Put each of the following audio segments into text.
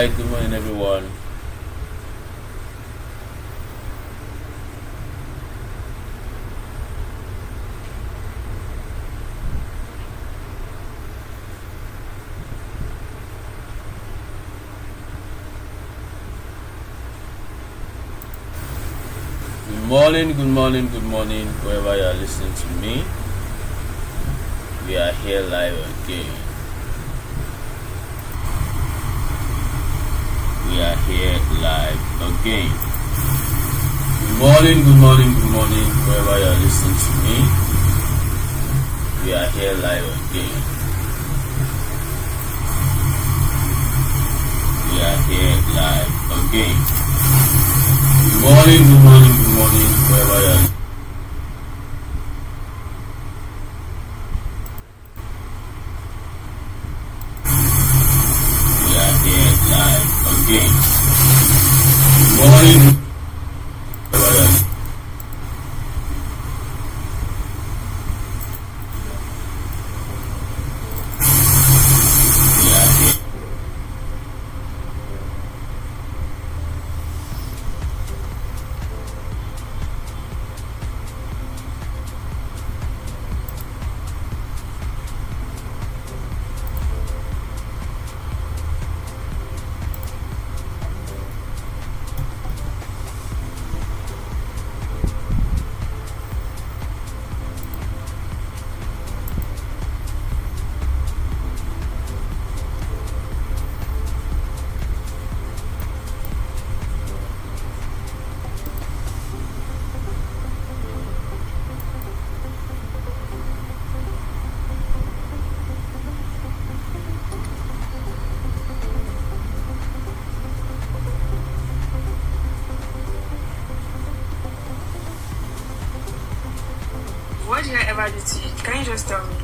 Alright, good morning everyone. Good morning, wherever you are listening to me. We are here live again. Good morning, wherever you are listening to me. We are here live again. Good morning, wherever you are. We are here live again. Good morning, wherever you are. What did I ever do to you? Can you just tell me?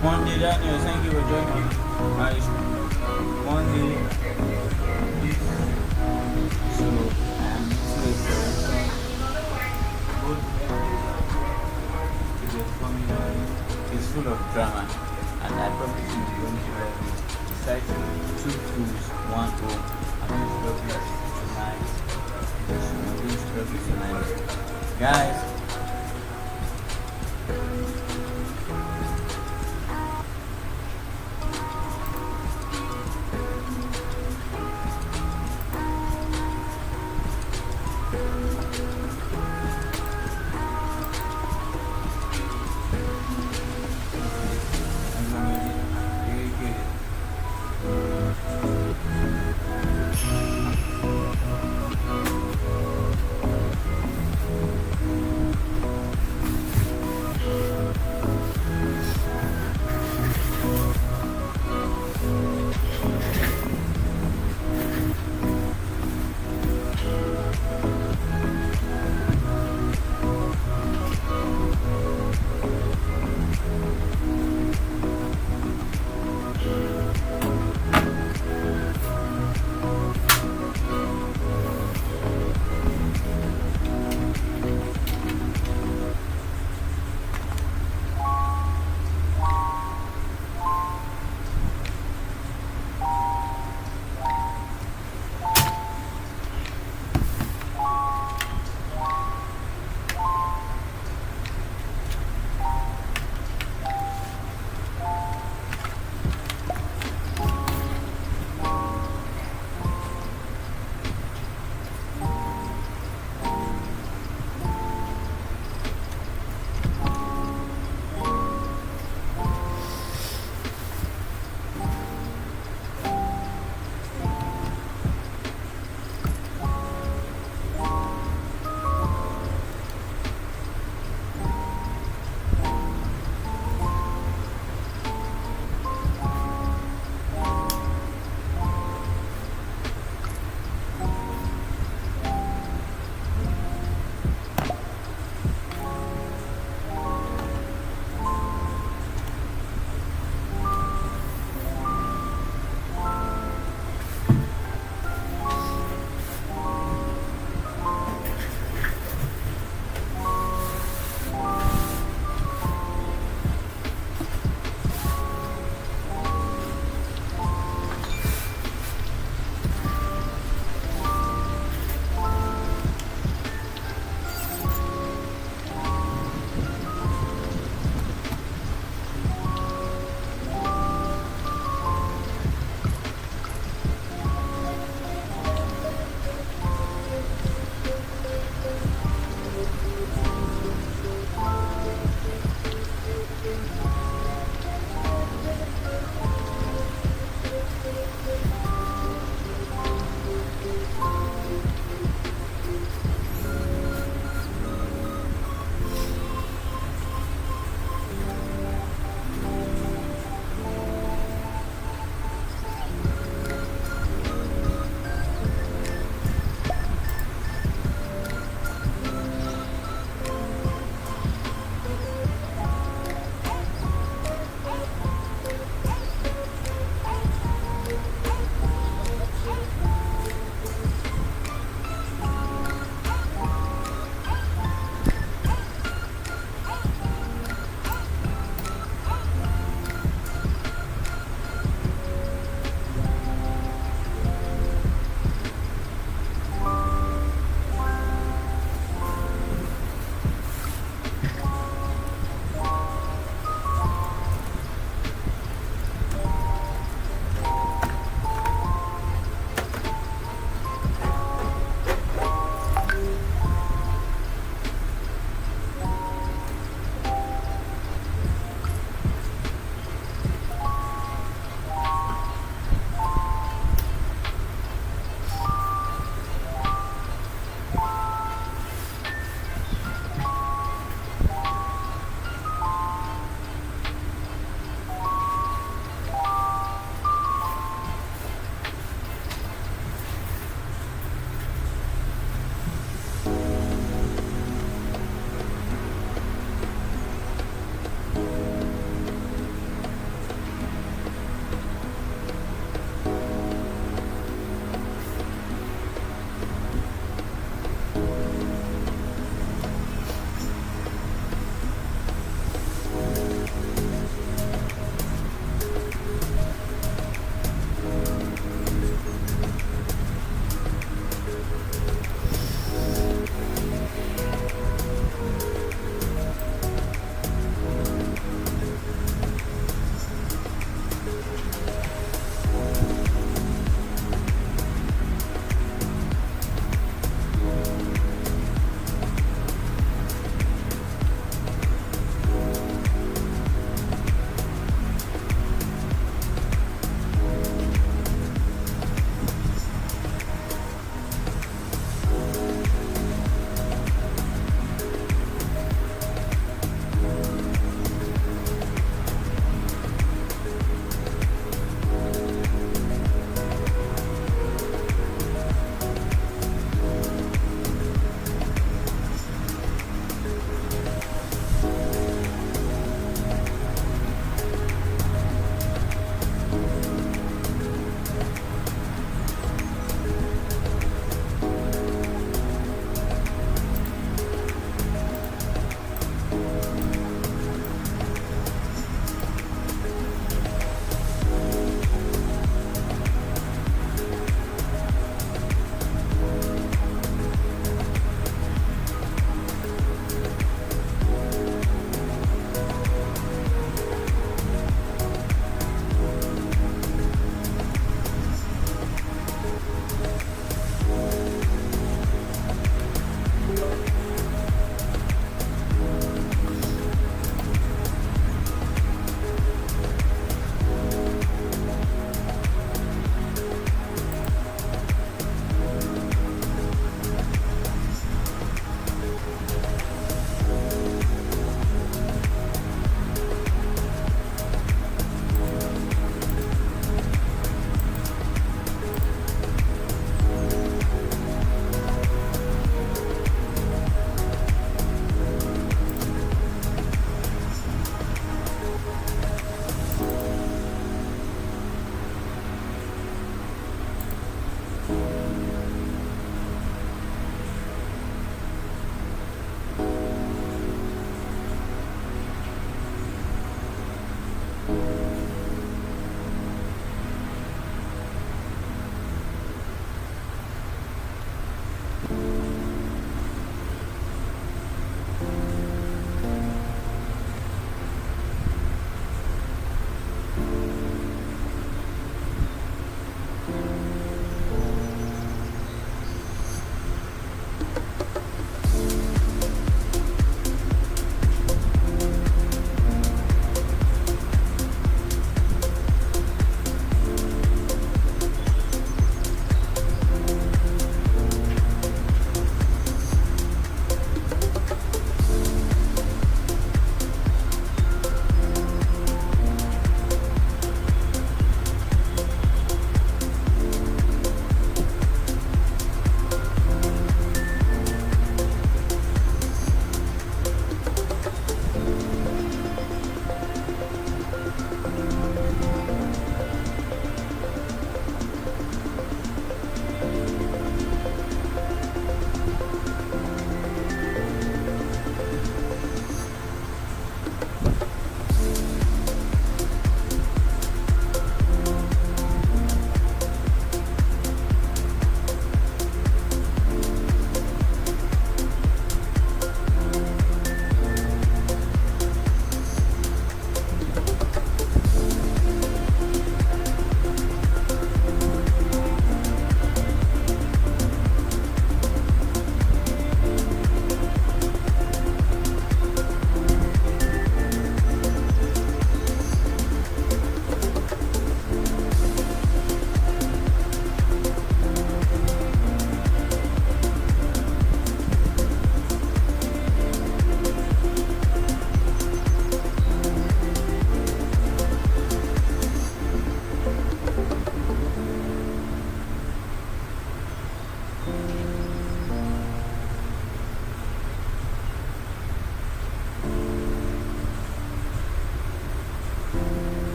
Monday, Daniel, thank you for joining. Nice. Monday. So, it's full of drama, and I promise you, you're going to love it. It's titled 2 Tools, 1 O. I'm going to love you tonight. I'm going to love you tonight. Guys,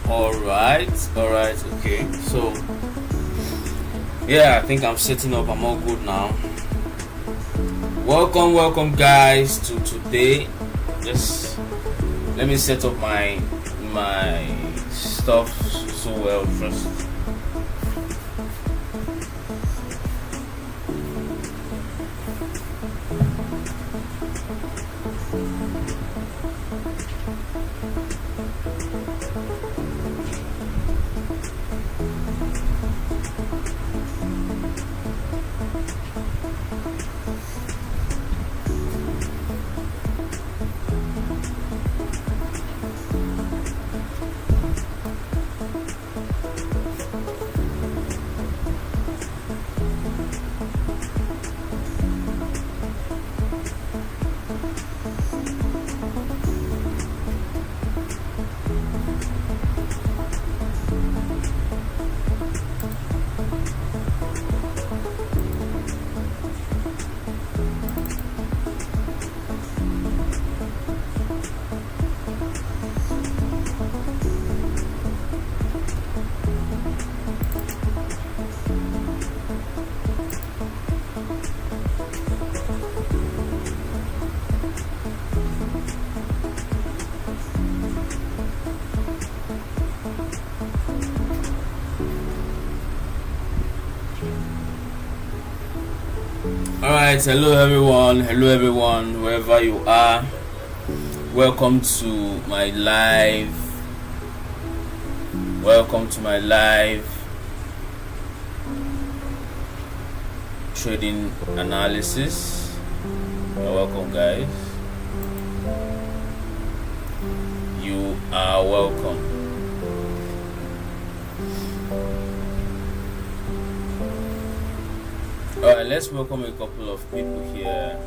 All right, okay. So, yeah, I think I'm setting up. I'm all good now. Welcome, guys, to today. Just let me set up my stuff so well first. Alright, hello everyone, wherever you are. Welcome to my live. Trading analysis. You're welcome, guys. You are welcome. Alright, let's welcome a couple of people here.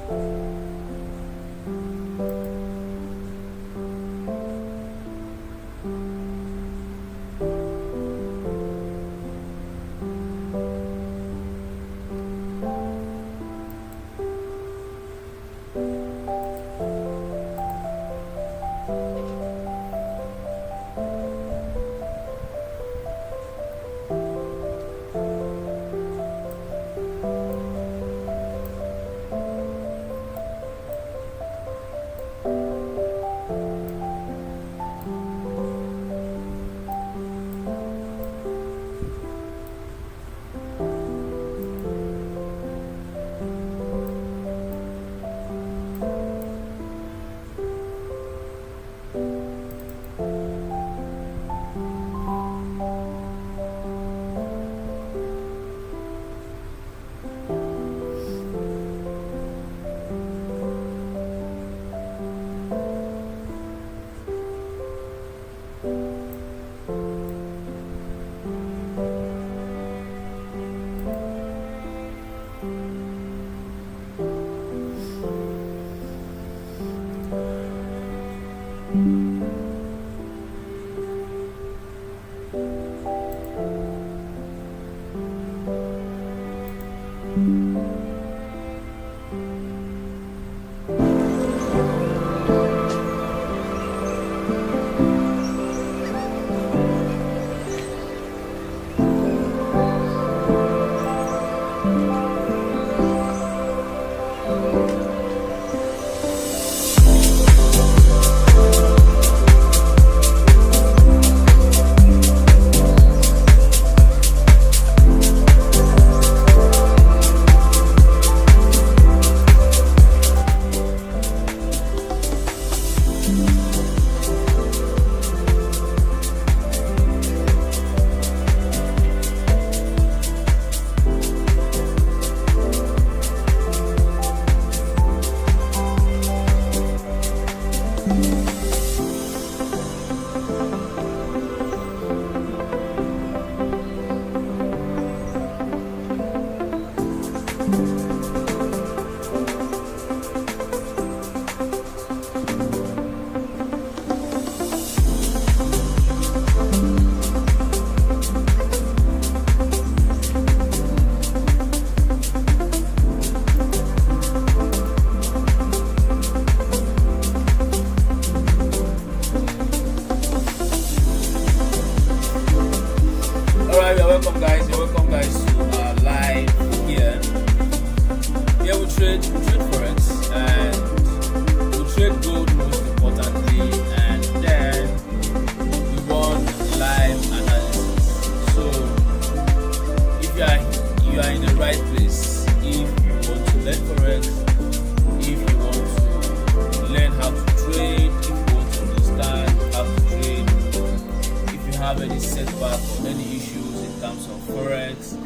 have any setback or any issues in terms of forex,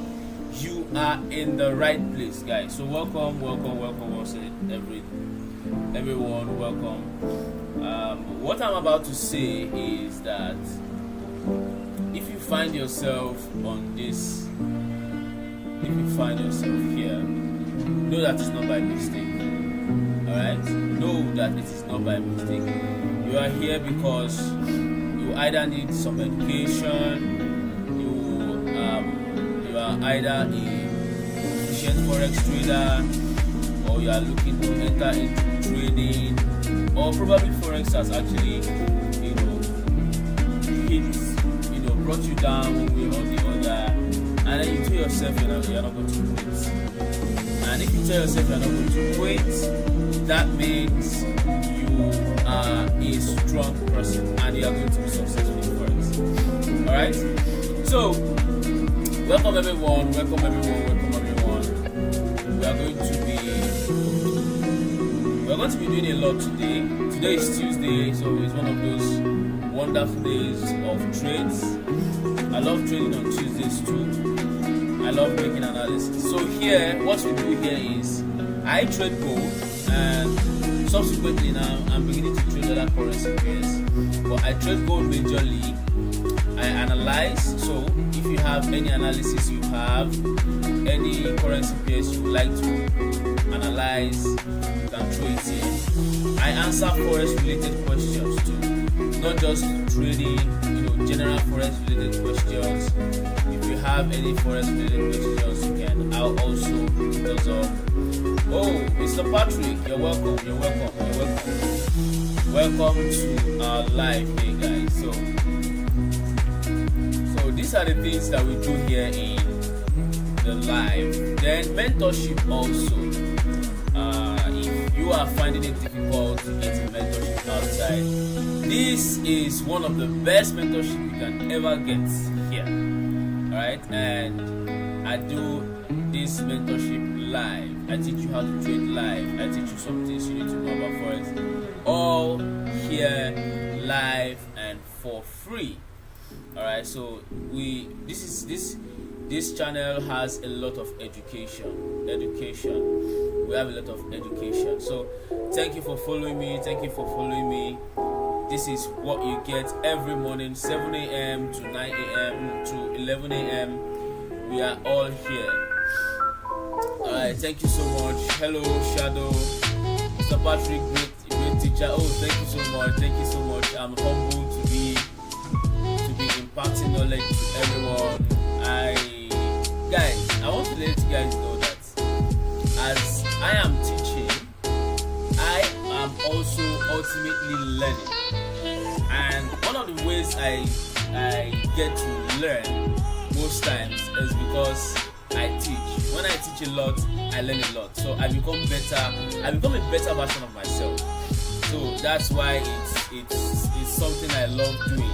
you are in the right place, guys. So welcome once everyone, welcome. What I'm about to say is that if you find yourself on this, if you find yourself here, know that it's not by mistake. Alright? Know that it is not by mistake. You are here because you either need some education, you are either a proficient forex trader, or you are looking to enter into trading, or probably forex has actually brought you down one way or the other, and then you tell yourself you're not going to quit. And if you tell yourself you're not going to quit, that means you are a strong person and you are going to be successful in forex. Alright? So welcome everyone. We are going to be doing a lot today. Today is Tuesday, so it's one of those wonderful days of trades. I love trading on Tuesdays too. I love making analysis. So here, what we do here is I trade gold, and subsequently now I'm beginning to trade other currency pairs. But I trade gold majorly. I analyze. So if you have any analysis, you have any currency pairs you would like to analyze, you can throw it in. I answer forex related questions too, not just trading, general forex related questions. If you have any forex related questions, you can. I'll also pick those up. Oh, Mr. Patrick, you're welcome. Welcome to our live day, guys. So these are the things that we do here in the live. Then mentorship also. If you are finding it difficult to get a mentorship outside, this is one of the best mentorship you can ever get here. Alright, and I do this mentorship live. I teach you how to trade live. I teach you some things you need to know about forex, all here live and for free. Alright, so this channel has a lot of education. We have a lot of education. So thank you for following me. This is what you get every morning, 7 a.m. to 9 a.m. to 11 a.m. We are all here. Alright, thank you so much. Hello, Shadow. Mr. Patrick, great teacher. Oh, thank you so much. I'm humbled to be imparting knowledge to everyone. Guys, I want to let you guys know that as I am teaching, I am also ultimately learning. And one of the ways I get to learn most times is because I teach. When I teach a lot, I learn a lot. So I become a better version of myself. So that's why it's something I love doing.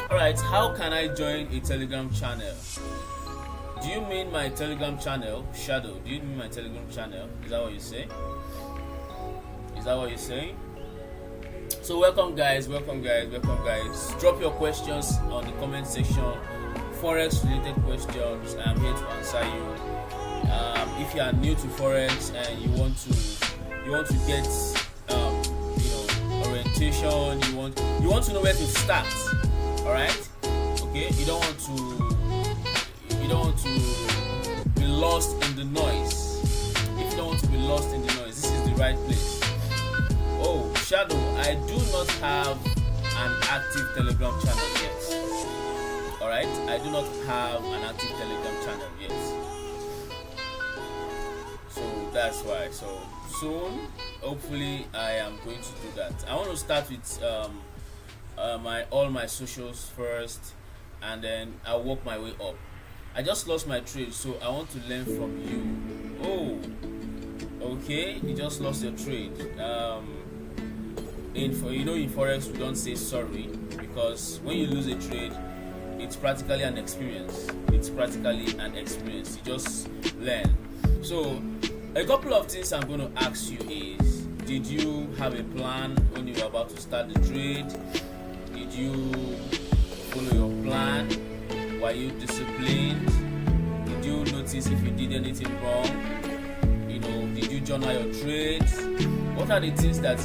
Alright, how can I join a Telegram channel? Do you mean my Telegram channel? Shadow, do you mean my Telegram channel? Is that what you say? So welcome guys. Drop your questions on the comment section. Forex related questions, I'm here to answer you. If you are new to forex and you want to get orientation, you want to know where to start. Alright? Okay, you don't want to be lost in the noise. If you don't want to be lost in the noise, this is the right place. Oh, Shadow, I do not have an active Telegram channel yet. Alright, I do not have an active Telegram channel yet. So that's why. So soon, hopefully, I am going to do that. I want to start with all my socials first, and then I'll work my way up. I just lost my trade, so I want to learn from you. Oh, okay, you just lost your trade. In forex we don't say sorry, because when you lose a trade, it's practically an experience. You just learn. So a couple of things I'm going to ask you is, did you have a plan when you were about to start the trade? Did you follow your plan? Were you disciplined? Did you notice if you did anything wrong? Did you journal your trades? What are the things that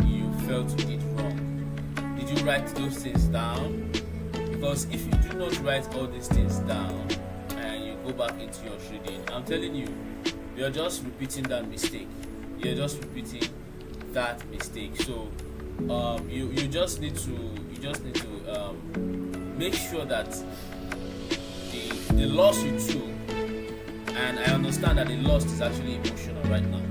you felt you did wrong? Did you write those things down? Because if you do not write all these things down and you go back into your trading, I'm telling you, you're just repeating that mistake. So you just need to make sure that the loss you took, and I understand that the loss is actually emotional right now,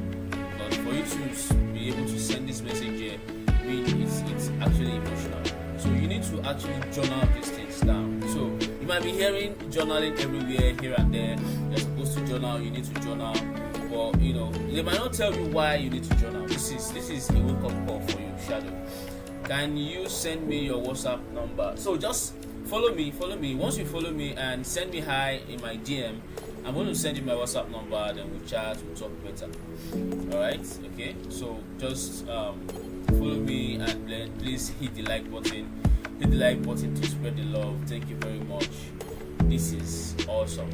but for you to be able to send this message here, it's actually emotional. So you need to actually journal these things down. So you might be hearing journaling everywhere, here and there. You're supposed to journal, you need to journal, but they might not tell you why you need to journal. This is a wake-up call for you, Shadow. Can you send me your WhatsApp number? So just follow me. Once you follow me and send me hi in my DM, I'm going to send you my WhatsApp number, then we'll chat, we'll talk better. Alright? Okay? So just follow me and then please hit the like button. Hit the like button to spread the love. Thank you very much. This is awesome.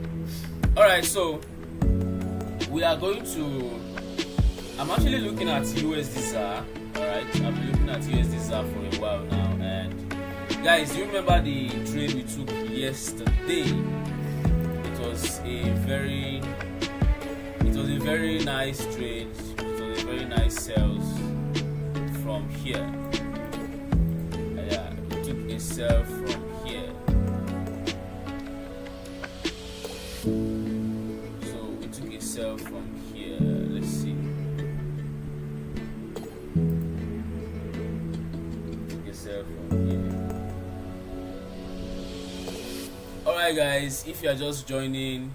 Alright, so we are going to, I'm actually looking at USD-ZAR. Alright, I've been looking at USD-ZAR for a while now, and guys, do you remember the trade we took yesterday? It was a very nice trade. It was a very nice sales from here. Yeah, we took a sell from here. So we took a sell from here. Let's see. Took a sell from here. Alright guys, if you are just joining,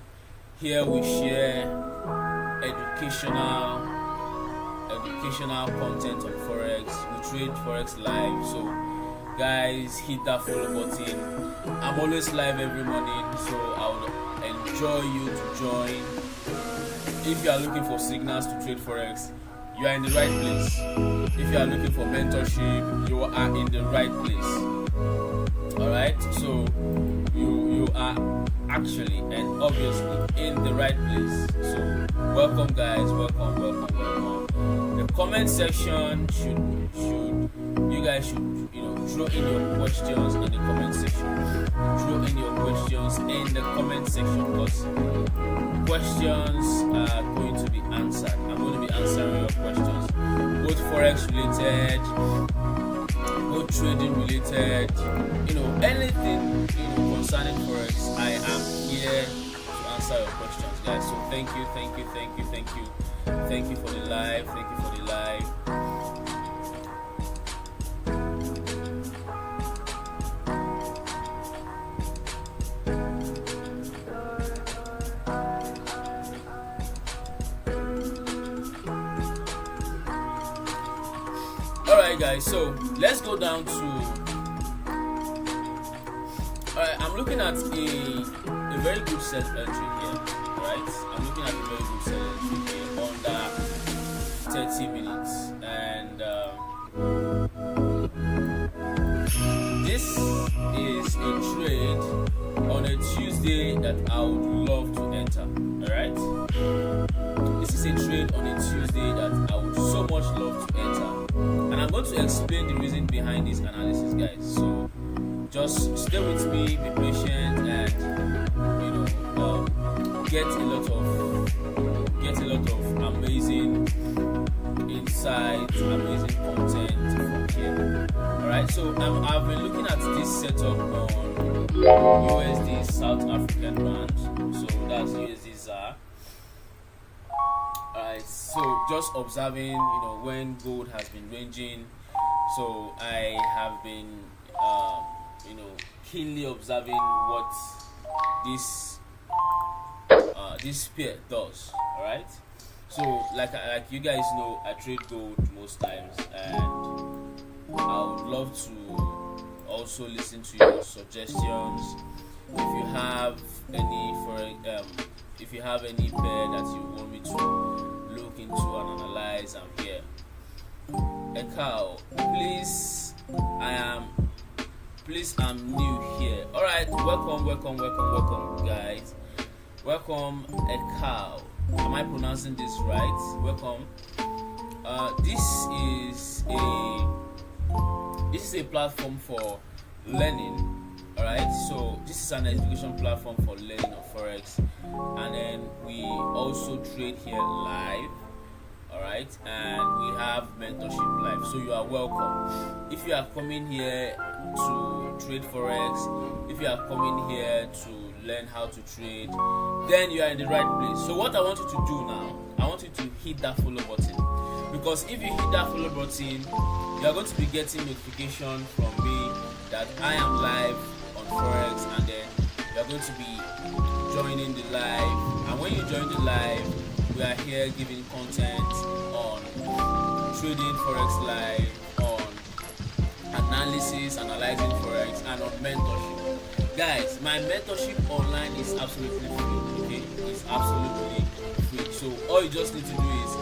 here we share educational content on Forex. We trade Forex live, so guys, hit that follow button. I'm always live every morning, so I would enjoy you to join. If you are looking for signals to trade Forex, you are in the right place. If you are looking for mentorship, you are in the right place. Alright, so you are actually and obviously in the right place. So welcome guys, welcome. The comment section you guys should throw in your questions in the comment section. Throw in your questions in the comment section, because questions are going to be answered. I'm going to be answering your questions, both Forex related, both trading related, anything concerning Forex. I am here to answer your questions, guys. So thank you for the live. Alright guys, so let's go down to, I'm looking at a very good set entry here, right? I'm looking at a very good set entry here under 30 minutes, and this is a trade on a Tuesday that I would love to enter. Alright, this is a trade on a Tuesday that I would so much love to enter, and I'm going to explain the reason behind this analysis, guys. So just stay with me, be patient, and get a lot of amazing insights, amazing content from here. Alright, so I've been looking at this setup on USD South African Rand, so that's USD-ZAR. Alright, so just observing when gold has been ranging. So I have been keenly observing what this pair does. Alright, so like you guys know, I trade gold most times, and I would love to also listen to your suggestions. If you have any pair that you want me to look into and analyze, guys, I'm here. Ekao, I'm new here. Alright, welcome guys. Welcome Ekao. Am I pronouncing this right? Welcome. This is a platform for learning. Alright, so this is an education platform for learning of Forex, and then we also trade here live. Alright, and we have mentorship live, so you are welcome. If you are coming here to trade Forex, if you are coming here to learn how to trade, then you are in the right place. So what I want you to do now, I want you to hit that follow button, because if you hit that follow button, you are going to be getting notification from me that I am live on Forex, and then you are going to be joining the live. And when you join the live, we are here giving content on trading Forex live, on analysis, analyzing Forex, and on mentorship. Guys, my mentorship online is absolutely free. Okay, it's absolutely free. So all you just need to do is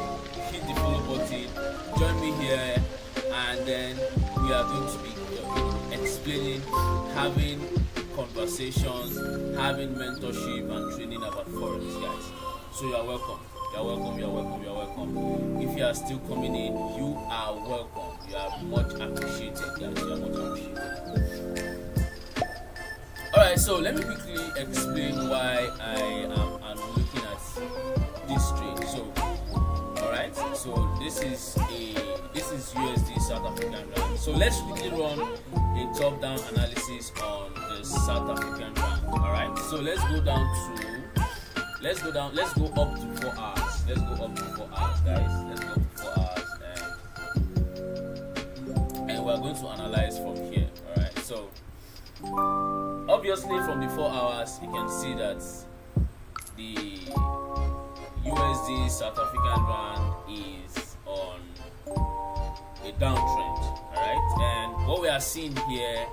hit the follow button, join me here, and then we are going to be explaining, having conversations, having mentorship, and training about Forex, guys. So you are welcome. If you are still coming in, you are welcome. You are much appreciated, guys. You are much appreciated. Alright, so let me quickly explain why I'm looking at this trade. So alright, so this is USD South African rand. So let's quickly run a top-down analysis on the South African rand. Alright, so let's go up to 4 hours. Let's go up to 4 hours, guys. Let's go up to 4 hours, and we're going to analyze from here. Alright, so obviously from the 4 hours, you can see that the USD South African rand is on a downtrend. Alright, and what we are seeing here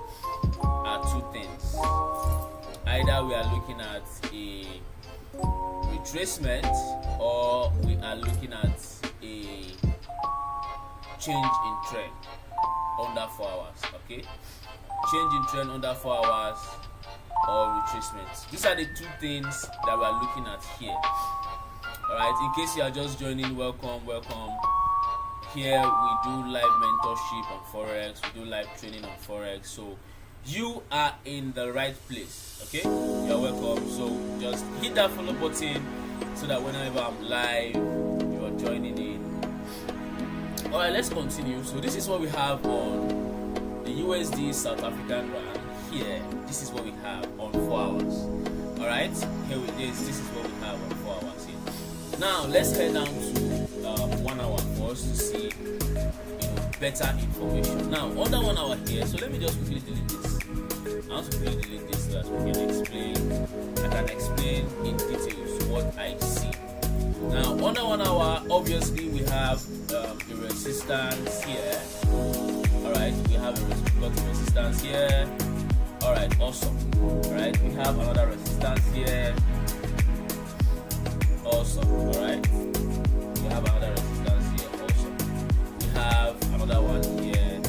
are two things. Either we are looking at a retracement, or we are looking at a change in trend under 4 hours. Okay, change in trend under 4 hours or retracement. These are the two things that we are looking at here. Alright, in case you are just joining, welcome. Here we do live mentorship on Forex, we do live training on Forex, so you are in the right place. Okay, you're welcome. So just hit that follow button so that whenever I'm live, you are joining in. Alright, let's continue. So this is what we have on the USD South African rand here. This is what we have on 4 hours. Alright, this is what we have on 4 hours here. Now let's head down to 1 hour for us to see better information. Now under 1 hour here, so let me just quickly delete this. I want to quickly delete this so that we can explain in details what I see. Now under 1 hour, obviously we have a resistance here. Alright, we have a resistance here. Alright, awesome. Alright, we have another resistance here. Awesome. Alright, we have another resistance here. Awesome. We have another one here.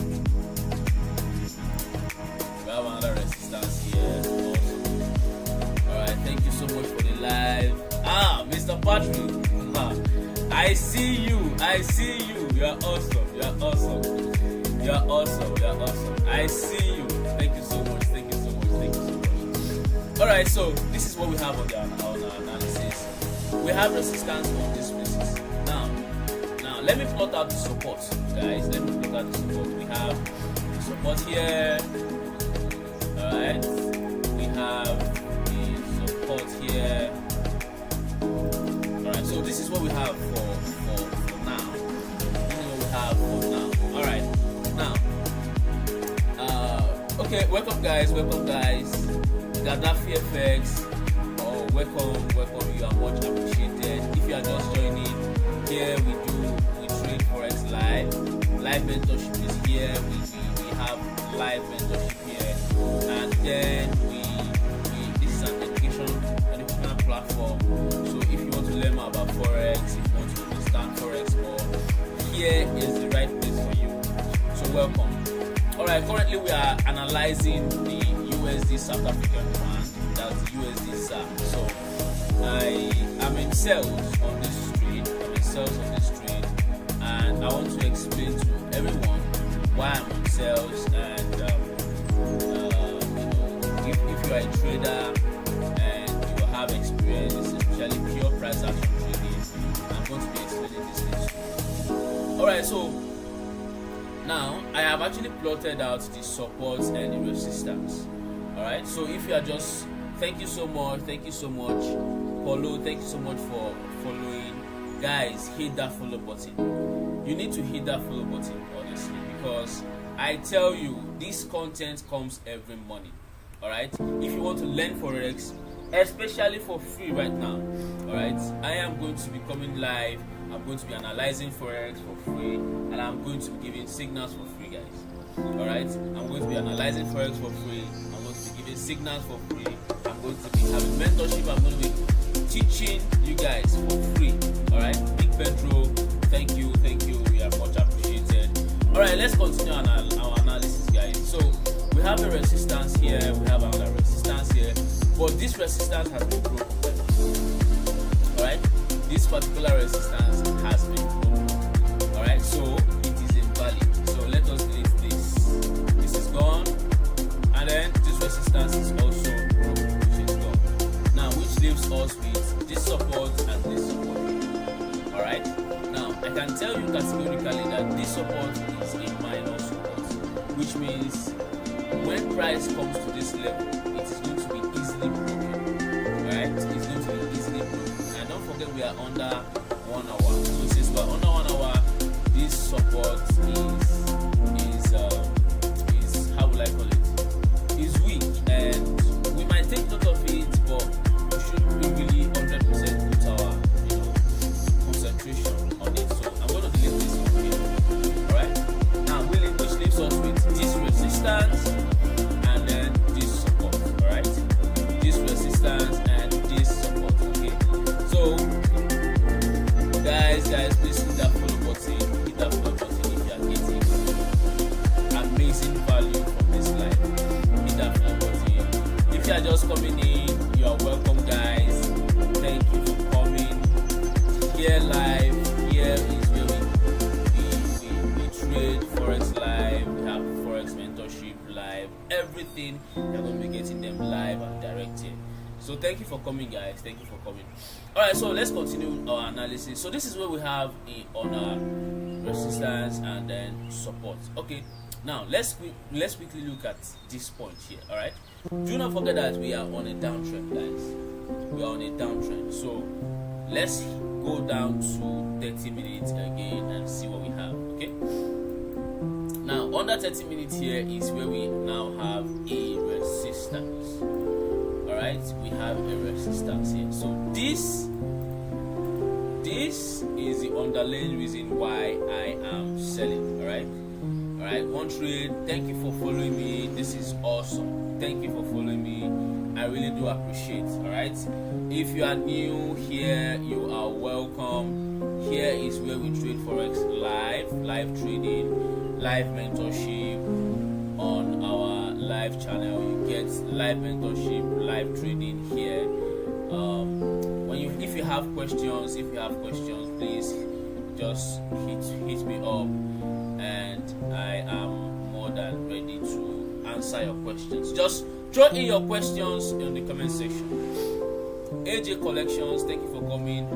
We have another resistance here. Awesome. Alright, thank you so much for the live. Mr. Patrick, I see you. You are awesome. I see you. Thank you so much. Alright, so this is what we have on our analysis. We have resistance on these places. Now let me plot out the support, guys. We have the support here. Alright, we have the support here. Alright, so this is what we have for now. This is what we have for now. Alright, now okay, welcome guys. Gaddafi FX. Oh, welcome. You are much appreciated. If you are just joining, here we trade Forex live mentorship is here. We have live mentorship here, and then this is an educational platform. So if you want to learn more about Forex, if you want to understand Forex more, here is the right place for you. So welcome. Alright, currently we are analyzing the USD South African rand, that's the USD ZAR. So I am in sales on this trade, and I want to explain to everyone why I'm on sales, and if you are a trader and you have experience, especially pure price action trading, I'm going to be explaining these things to you. Alright, so now I have actually plotted out the supports and the resistance. Alright, so if you are just, thank you so much, follow, thank you so much for following. Guys, hit that follow button. You need to hit that follow button, honestly, because I tell you, this content comes every morning. Alright, if you want to learn Forex, especially for free right now, alright, I am going to be coming live. I'm going to be analyzing Forex for free, and I'm going to be giving signals for free, guys. Alright, I'm going to be analyzing Forex for free. I'm going to be giving signals for free. I'm going to be having mentorship. I'm going to be teaching you guys for free. Alright, Big Pedro, thank you, we are much appreciated. Alright, let's continue our analysis, guys. So we have a resistance here, we have another resistance here, but this resistance has been broken. Alright, this particular resistance has been broken. Alright, so it is invalid. So let us delete this. This is gone, and then this resistance is also broken, which is gone. Now, which leaves us with this support and this support. Alright, now I can tell you categorically that this support is a minor support, which means when price comes to this level, it is going to be easily broken. Alright, it's going to be easily broken. And don't forget, we are under 1 hour. So since we are under 1 hour, this support is how will I call it? Is weak, and we might take note of it, but we should really 100% put our concentration on it. So I'm going to delete this from here. Alright? Now which leaves us with this resistance and then this support. Alright? This resistance and this support. Okay. So guys, please hit that follow button. Hit that follow button if you are getting amazing value from this live. Hit that follow button. If you are just coming in, you are welcome, guys. Thank you for coming. Here live, here is where we trade Forex live, we have Forex mentorship live, everything. You're going to be getting them live and directed. So thank you for coming, guys. Thank you for coming. Alright, so let's continue our analysis. So this is where we have on our resistance and then support. Okay, now let's quickly look at this point here. Alright, do not forget that we are on a downtrend, guys. We are on a downtrend. So let's go down to 30 minutes again and see what we have. Okay, now under 30 minutes here is where we now have a resistance. Alright, we have a resistance here. So this is the underlying reason why I am selling. Alright, one trade. Thank you for following me. This is awesome. Thank you for following me. I really do appreciate. Alright, if you are new here, you are welcome. Here is where we trade Forex live trading, live mentorship on our live channel. You get live mentorship, live trading here. If you have questions, please just hit me up, and I am more than ready to answer your questions. Just throw in your questions in the comment section. AJ Collections, thank you for coming.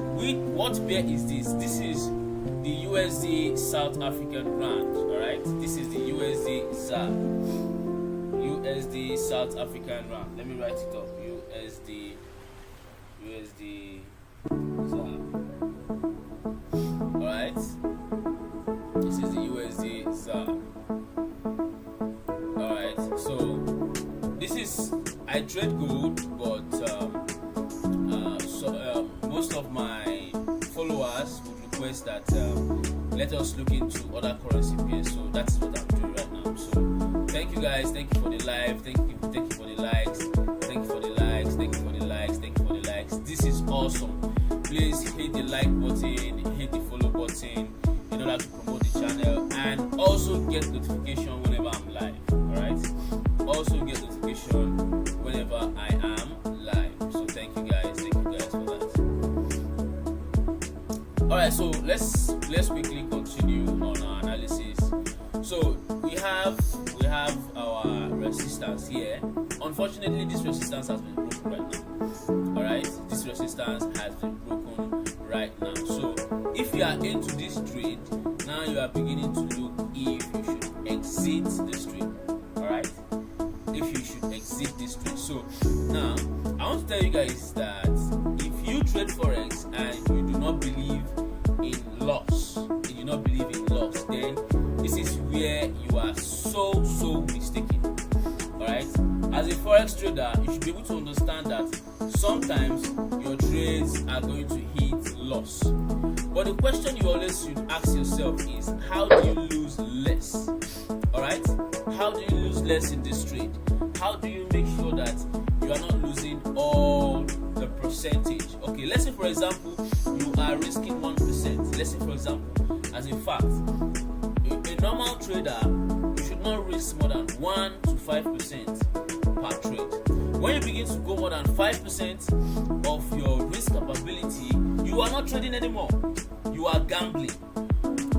What pair is this? This is the USD South African Rand. Alright, this is the USD ZAR. USD South African Rand. Let me write it up. USD ZAR. Alright, this is the USD ZAR. Alright, so this is, I trade gold, but most of my followers would request that let us look into other currency pairs. So that's what I'm doing right now. So thank you, guys. Thank you for the live. Thank you for the likes. Thank you for the likes. Thank you for the likes. Thank you for the likes. This is awesome. Please hit the like button, hit the follow button, in order to promote the channel and also get notification whenever I'm live. Alright, also get notification whenever I am live. So thank you guys for that. Alright, so let's quickly continue on our analysis. So we have our resistance here. Unfortunately, this resistance has been broken right now. Alright, this resistance has been broken right now. So if you are into this trade, now you are beginning to look if you should exit this trade. Alright, if you should exit this trade. So now I want to tell you guys that if you trade forex and you do not believe in loss, then this is where you are so mistaken. Alright, as a forex trader, you should be able to understand that sometimes your trades are going to hit loss. But the question you always should ask yourself is, how do you lose less? Alright, how do you lose less in this trade? How do you make sure that you are not losing all the percentage? Okay, let's say for example you are risking 1%. Let's say for example, as a fact, a normal trader, you should not risk more than 1 to 5% per trade. When you begin to go more than 5% of your risk capability, you are not trading anymore. You are gambling.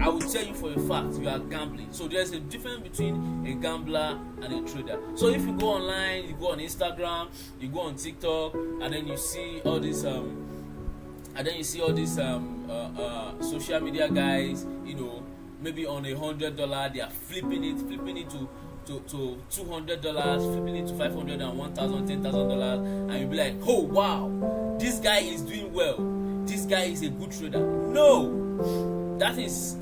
I will tell you for a fact, you are gambling. So there's a difference between a gambler and a trader. So if you go online, you go on Instagram, you go on TikTok, and then you see all these social media guys, maybe on $100, they are flipping it to $200, flipping it to $500 and $1,000, $10,000, and you'll be like, oh wow, this guy is doing well. This guy is a good trader. No, that is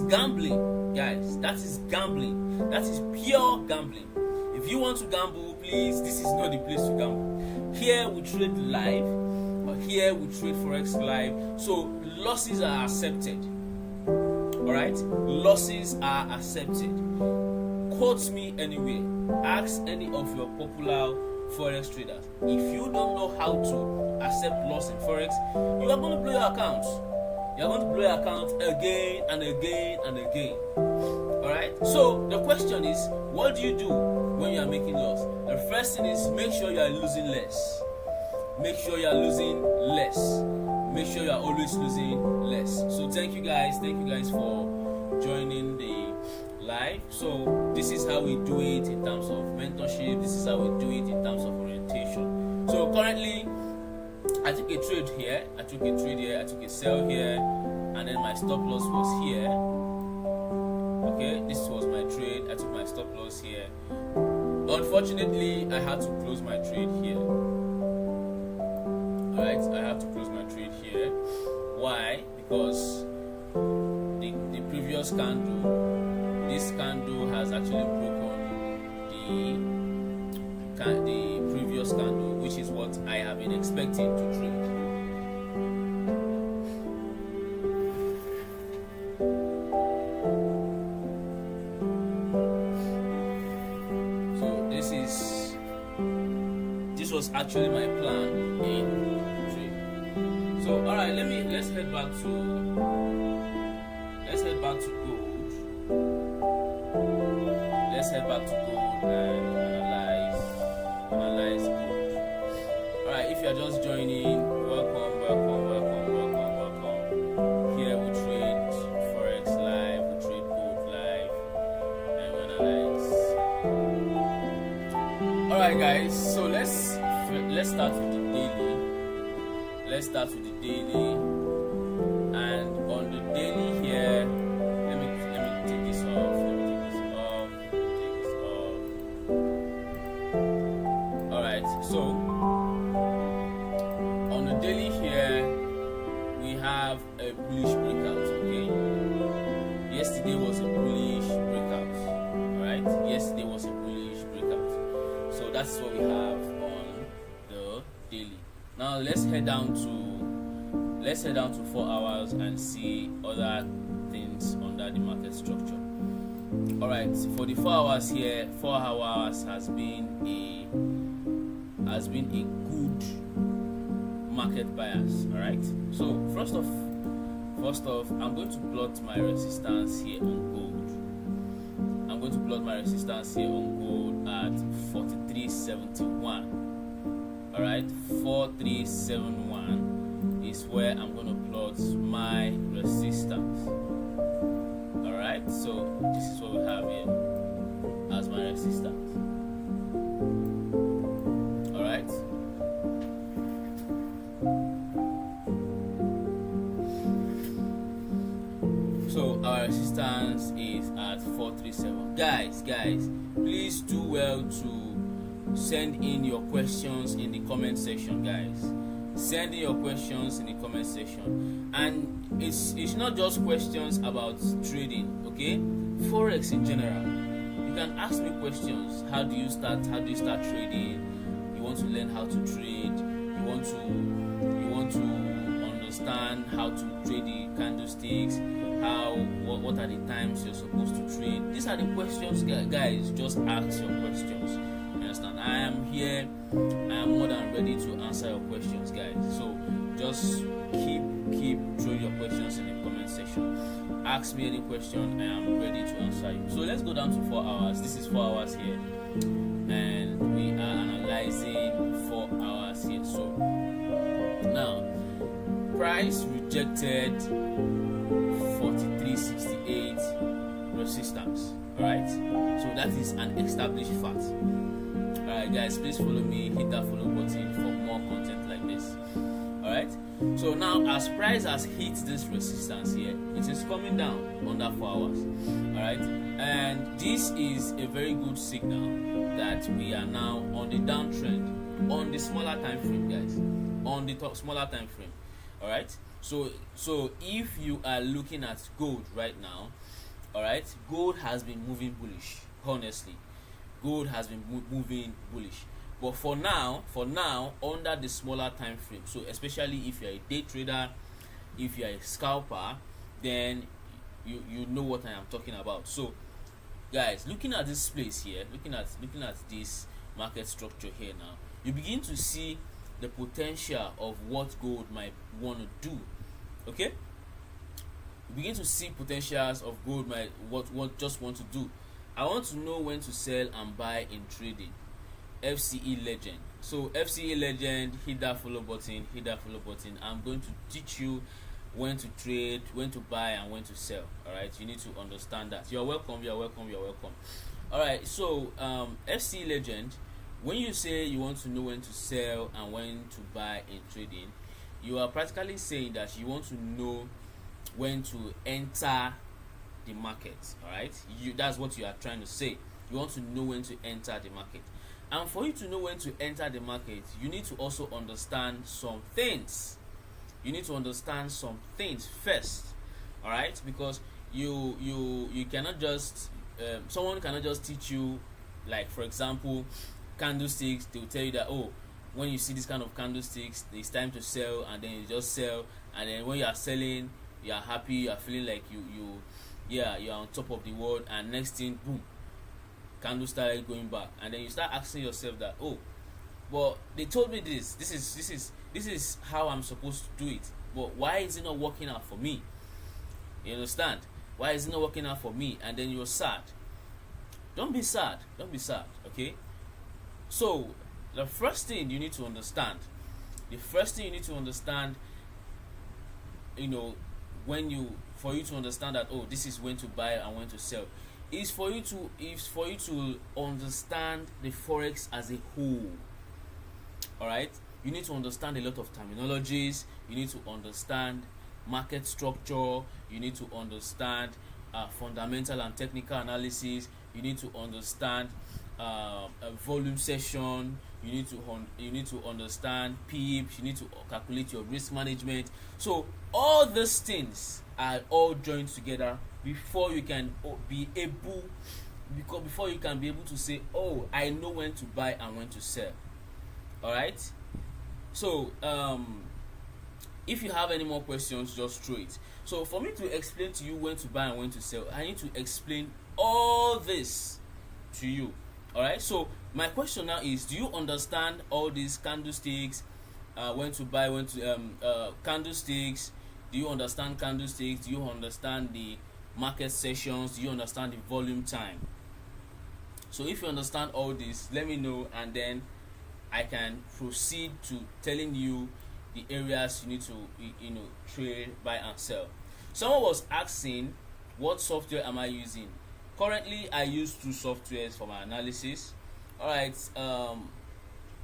gambling, guys. That is gambling. That is pure gambling. If you want to gamble, please, this is not the place to gamble. Here we trade live, or here we trade forex live. So losses are accepted. Alright, losses are accepted. Quote me anywhere. Ask any of your popular forex traders. If you don't know how to accept loss in forex, you are going to blow your account. You are going to blow your account again and again and again. Alright, so the question is, what do you do when you are making loss? The first thing is, make sure you are losing less. Make sure you are losing less. Make sure you are always losing less. So thank you guys for joining the live. So this is how we do it in terms of mentorship. This is how we do it in terms of orientation. So currently I took a trade here, I took a sell here, and then my stop loss was here. Okay, this was my trade. I took my stop loss here. Unfortunately, I had to close my trade here. Alright, I have to close my trade here. Why? Because the previous candle, this candle has actually broken the previous candle, which is what I have been expecting to trade. So this was actually my plan in trade. So alright, let's head back to gold. Let's head back to gold and analyze gold. Alright, if you are just joining, welcome. Here we trade forex live, we trade gold live, and we analyze. Alright guys, so let's start with the daily. And on the daily here, let me take this off. Alright, so on the daily here we have a bullish breakout. Okay, yesterday was a bullish breakout. Alright, yesterday was a bullish breakout. So that's what we have on the daily. Now let's head down to 4 hours and see other things under the market structure. Alright, for the 4 hours here, 4 hours has been a good market bias. Alright, so first First off, I'm going to plot my resistance here on gold. I'm going to plot my resistance here on gold at 43.71. Alright, 4371 is where I'm going to plot my resistance. Alright, so this is what we have here as my resistance. Alright. So our resistance is at 437. Guys, please do well to send in your questions in the comment section, guys. Send in your questions in the comment section, and it's not just questions about trading, okay? Forex in general. You can ask me questions. How do you start trading? You want to learn how to trade. You want to understand how to trade the candlesticks. What are the times you're supposed to trade? These are the questions, guys. Just ask your questions. You understand? I am here. I am more than ready to answer your questions, guys. So just keep throwing your questions in the comment section. Ask me any question. I am ready to answer you. So let's go down to 4 hours. This is 4 hours here, and we are analyzing 4 hours here. So now, price rejected 43.68 resistance. Alright, so that is an established fact. Alright, guys, please follow me, hit that follow button for more content like this. Alright, so now as price has hit this resistance here, it is coming down under 4 hours. Alright, and this is a very good signal that we are now on the downtrend on the smaller time frame, guys, on the smaller time frame. Alright, so if you are looking at gold right now, alright, gold has been moving bullish. Honestly, gold has been moving bullish. But for now, under the smaller time frame, so especially if you're a day trader, if you're a scalper, then you know what I am talking about. So guys, looking at this place here, looking at this market structure here now, you begin to see the potential of what gold might want to do. Okay, you begin to see potentials of gold might just want to do. I want to know when to sell and buy in trading. FCE Legend. So FCE Legend, hit that follow button. I'm going to teach you when to trade, when to buy, and when to sell. All right, you need to understand that. You're welcome. All right, so FCE Legend, when you say you want to know when to sell and when to buy in trading, you are practically saying that you want to know when to enter the market. All right, that's what you are trying to say. You want to know when to enter the market, and for you to know when to enter the market, you need to also understand some things. You need to understand some things first. All right, because you cannot just someone cannot just teach you, like for example, candlesticks. They will tell you that, oh, when you see this kind of candlesticks, it's time to sell, and then you just sell, and then when you are selling, you are happy, you are feeling like you're on top of the world, and next thing, boom, candle started going back, and then you start asking yourself that, oh, well, they told me this is how I'm supposed to do it, but why is it not working out for me? You understand? Why is it not working out for me? And then you're sad. Don't be sad, okay? So the first thing you need to understand, for you to understand that, oh, this is when to buy and when to sell, is for you to understand the forex as a whole. All right, you need to understand a lot of terminologies. You need to understand market structure. You need to understand fundamental and technical analysis. You need to understand a volume session. You need to understand PIPs. You need to calculate your risk management. So all these things are all joined together before you can be able to say, oh, I know when to buy and when to sell. All right. So if you have any more questions, just throw it. So for me to explain to you when to buy and when to sell, I need to explain all this to you. All right. So my question now is, do you understand all these candlesticks, when to buy, when to candlesticks, Do you understand candlesticks? Do you understand the market sessions? Do you understand the volume time? So if you understand all this, let me know, and then I can proceed to telling you the areas you need to trade, buy and sell. Someone was asking, what software am I using? Currently I use 2 softwares for my analysis. All right,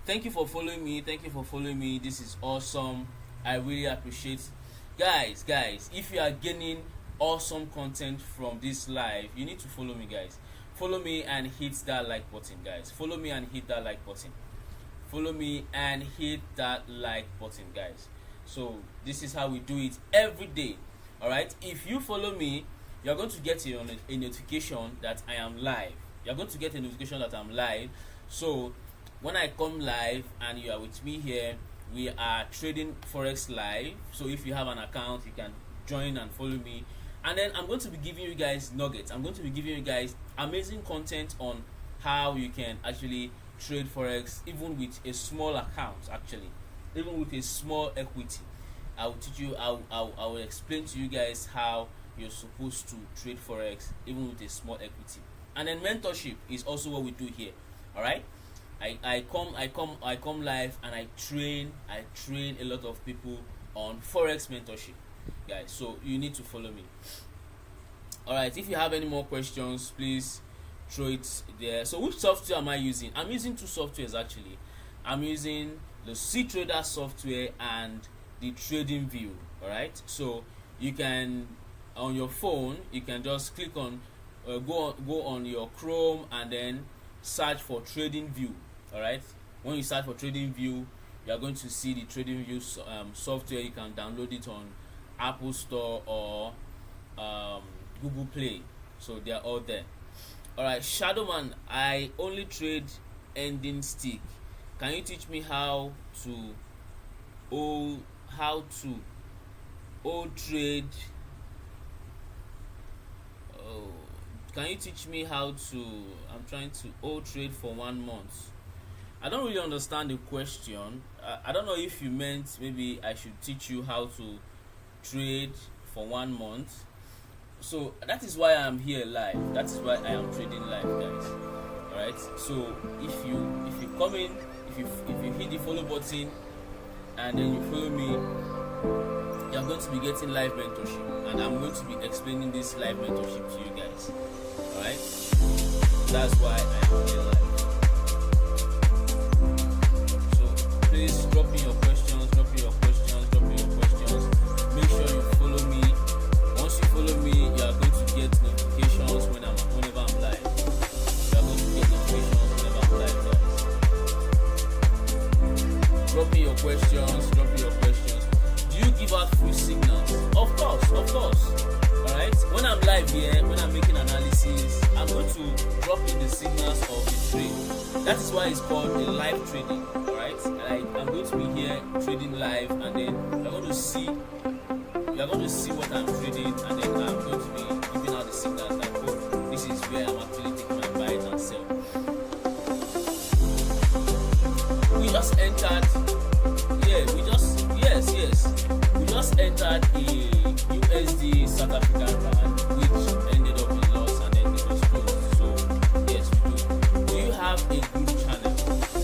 thank you for following me. This is awesome. I really appreciate guys. If you are gaining awesome content from this live, you need to follow me, guys. Follow me and hit that like button, guys. Follow me and hit that like button, guys. So this is how we do it every day. All right, if you follow me, you're going to get a notification that I am live. So when I come live and you are with me here, we are trading forex live. So if you have an account, you can join and follow me, and then I'm going to be giving you guys nuggets. I'm going to be giving you guys amazing content on how you can actually trade forex even with a small account, even with a small equity. I will teach you, I will explain to you guys how you're supposed to trade forex even with a small equity. And then mentorship is also what we do here. All right, I come live and I train a lot of people on forex mentorship, guys. So you need to follow me. All right, if you have any more questions, please throw it there. So which software am I using? I'm using 2 softwares actually. I'm using the CTrader software and the TradingView. All right, so you can, on your phone, you can just click on go on your Chrome and then search for TradingView. All right, when you search for TradingView, you are going to see the TradingView software. You can download it on Apple Store or Google Play. So they are all there. All right, Shadowman, I only trade ending stick. Can you teach me how to trade? Can you teach me how to? I'm trying to trade for 1 month. I don't really understand the question. I don't know if you meant maybe I should teach you how to trade for 1 month. So that is why I'm here live. That is why I am trading live, guys. All right. So if you come in, if you hit the follow button and then you follow me, you're going to be getting live mentorship, and I'm going to be explaining this live mentorship to you guys. All right. That's why I am here live. So please drop in your questions. Make sure you follow me. Once you follow me, you are going to get notifications whenever I'm live. You are going to get notifications whenever I'm live, guys. Drop in your questions. Do you give out free signals? Of course. Alright. When I'm live here, when I'm making analysis, I'm going to drop in the signals of the trade. That is why it's called a live trading. Alright. I'm going to be here trading live, and then you're going to see what I'm trading, and then I'm going to be giving out the signals like, oh, this is where I'm actually taking my buys and sell. We just entered. We just entered a USD South African rand, which ended up in loss, and then it was closed. So yes, we do. Do you have a good channel?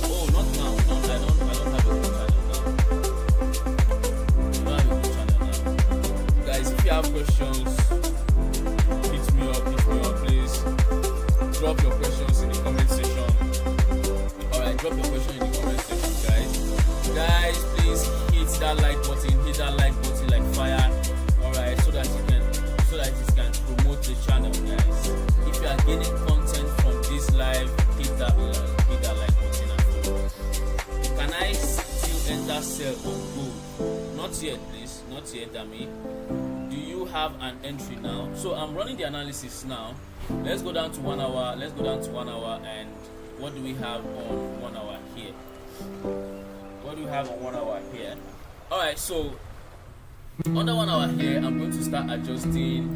Oh, not now. No, I don't have a good channel now. I don't have a good channel now. Guys, if you have questions, hit me up, please. Drop your questions in the comment section. Alright, drop your question in the comment section, guys. Guys, please hit that like button like fire. Alright, so that it can promote the channel, guys. If you are getting content from this live, hit that like button and follow. Can I still enter sell on gold? Not yet, please. Not yet, Dami. Do you have an entry now? So I'm running the analysis now. Let's go down to 1 hour. And what do we have on 1 hour here? Alright, so under 1 hour here, I'm going to start adjusting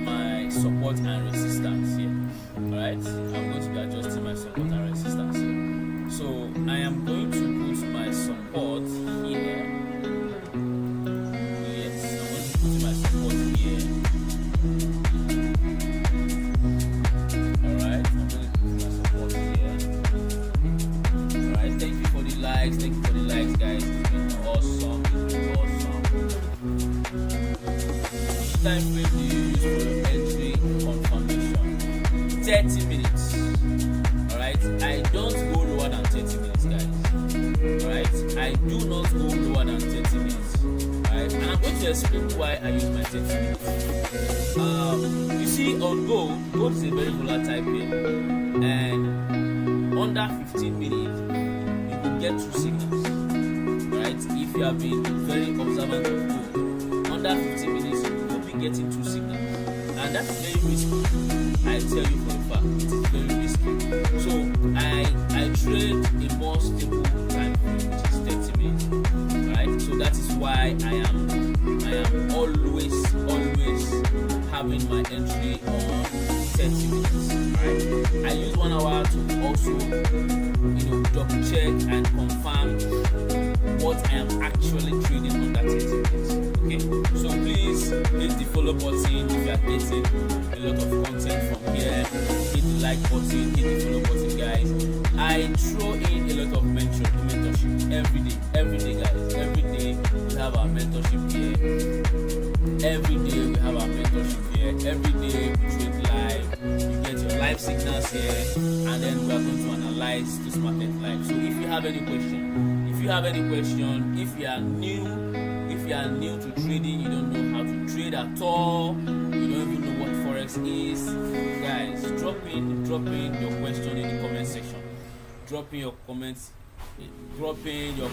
my support and resistance here. Alright, I'm going to be adjusting my support and resistance here. So I am going to put my support here. Yes, I'm 30 minutes. Alright, I don't go lower than 30 minutes, guys. Alright, I do not go lower than 30 minutes. Alright, and I'm going to explain why I use my 30 minutes. You see, on gold is a very volatile pair, and under 15 minutes, you could get 2 signals. Alright, if you have been very observant of gold, under 15 minutes, you will be getting 2 signals. And that's very risky. I tell you for a fact, it is very risky. So I trade a more stable time frame, which is 30 minutes. Right? So that is why I am always having my entry on 30 minutes. Right? I use 1 hour to also double check and confirm what I am actually trading on that 30 minutes. Okay? So please hit the follow button if you are getting a lot of content from here. Hit the like button, hit the follow button, guys. I throw in a lot of mentorship every day, guys. Every day we have our mentorship here. Every day we have our mentorship here. Every day we trade live. You get your live signals here, and then we are going to analyze this market live. So if you have any question, if you are new to trading, you don't know how to trade at all, you don't even know what forex is, guys, drop in your question in the comment section. Drop in your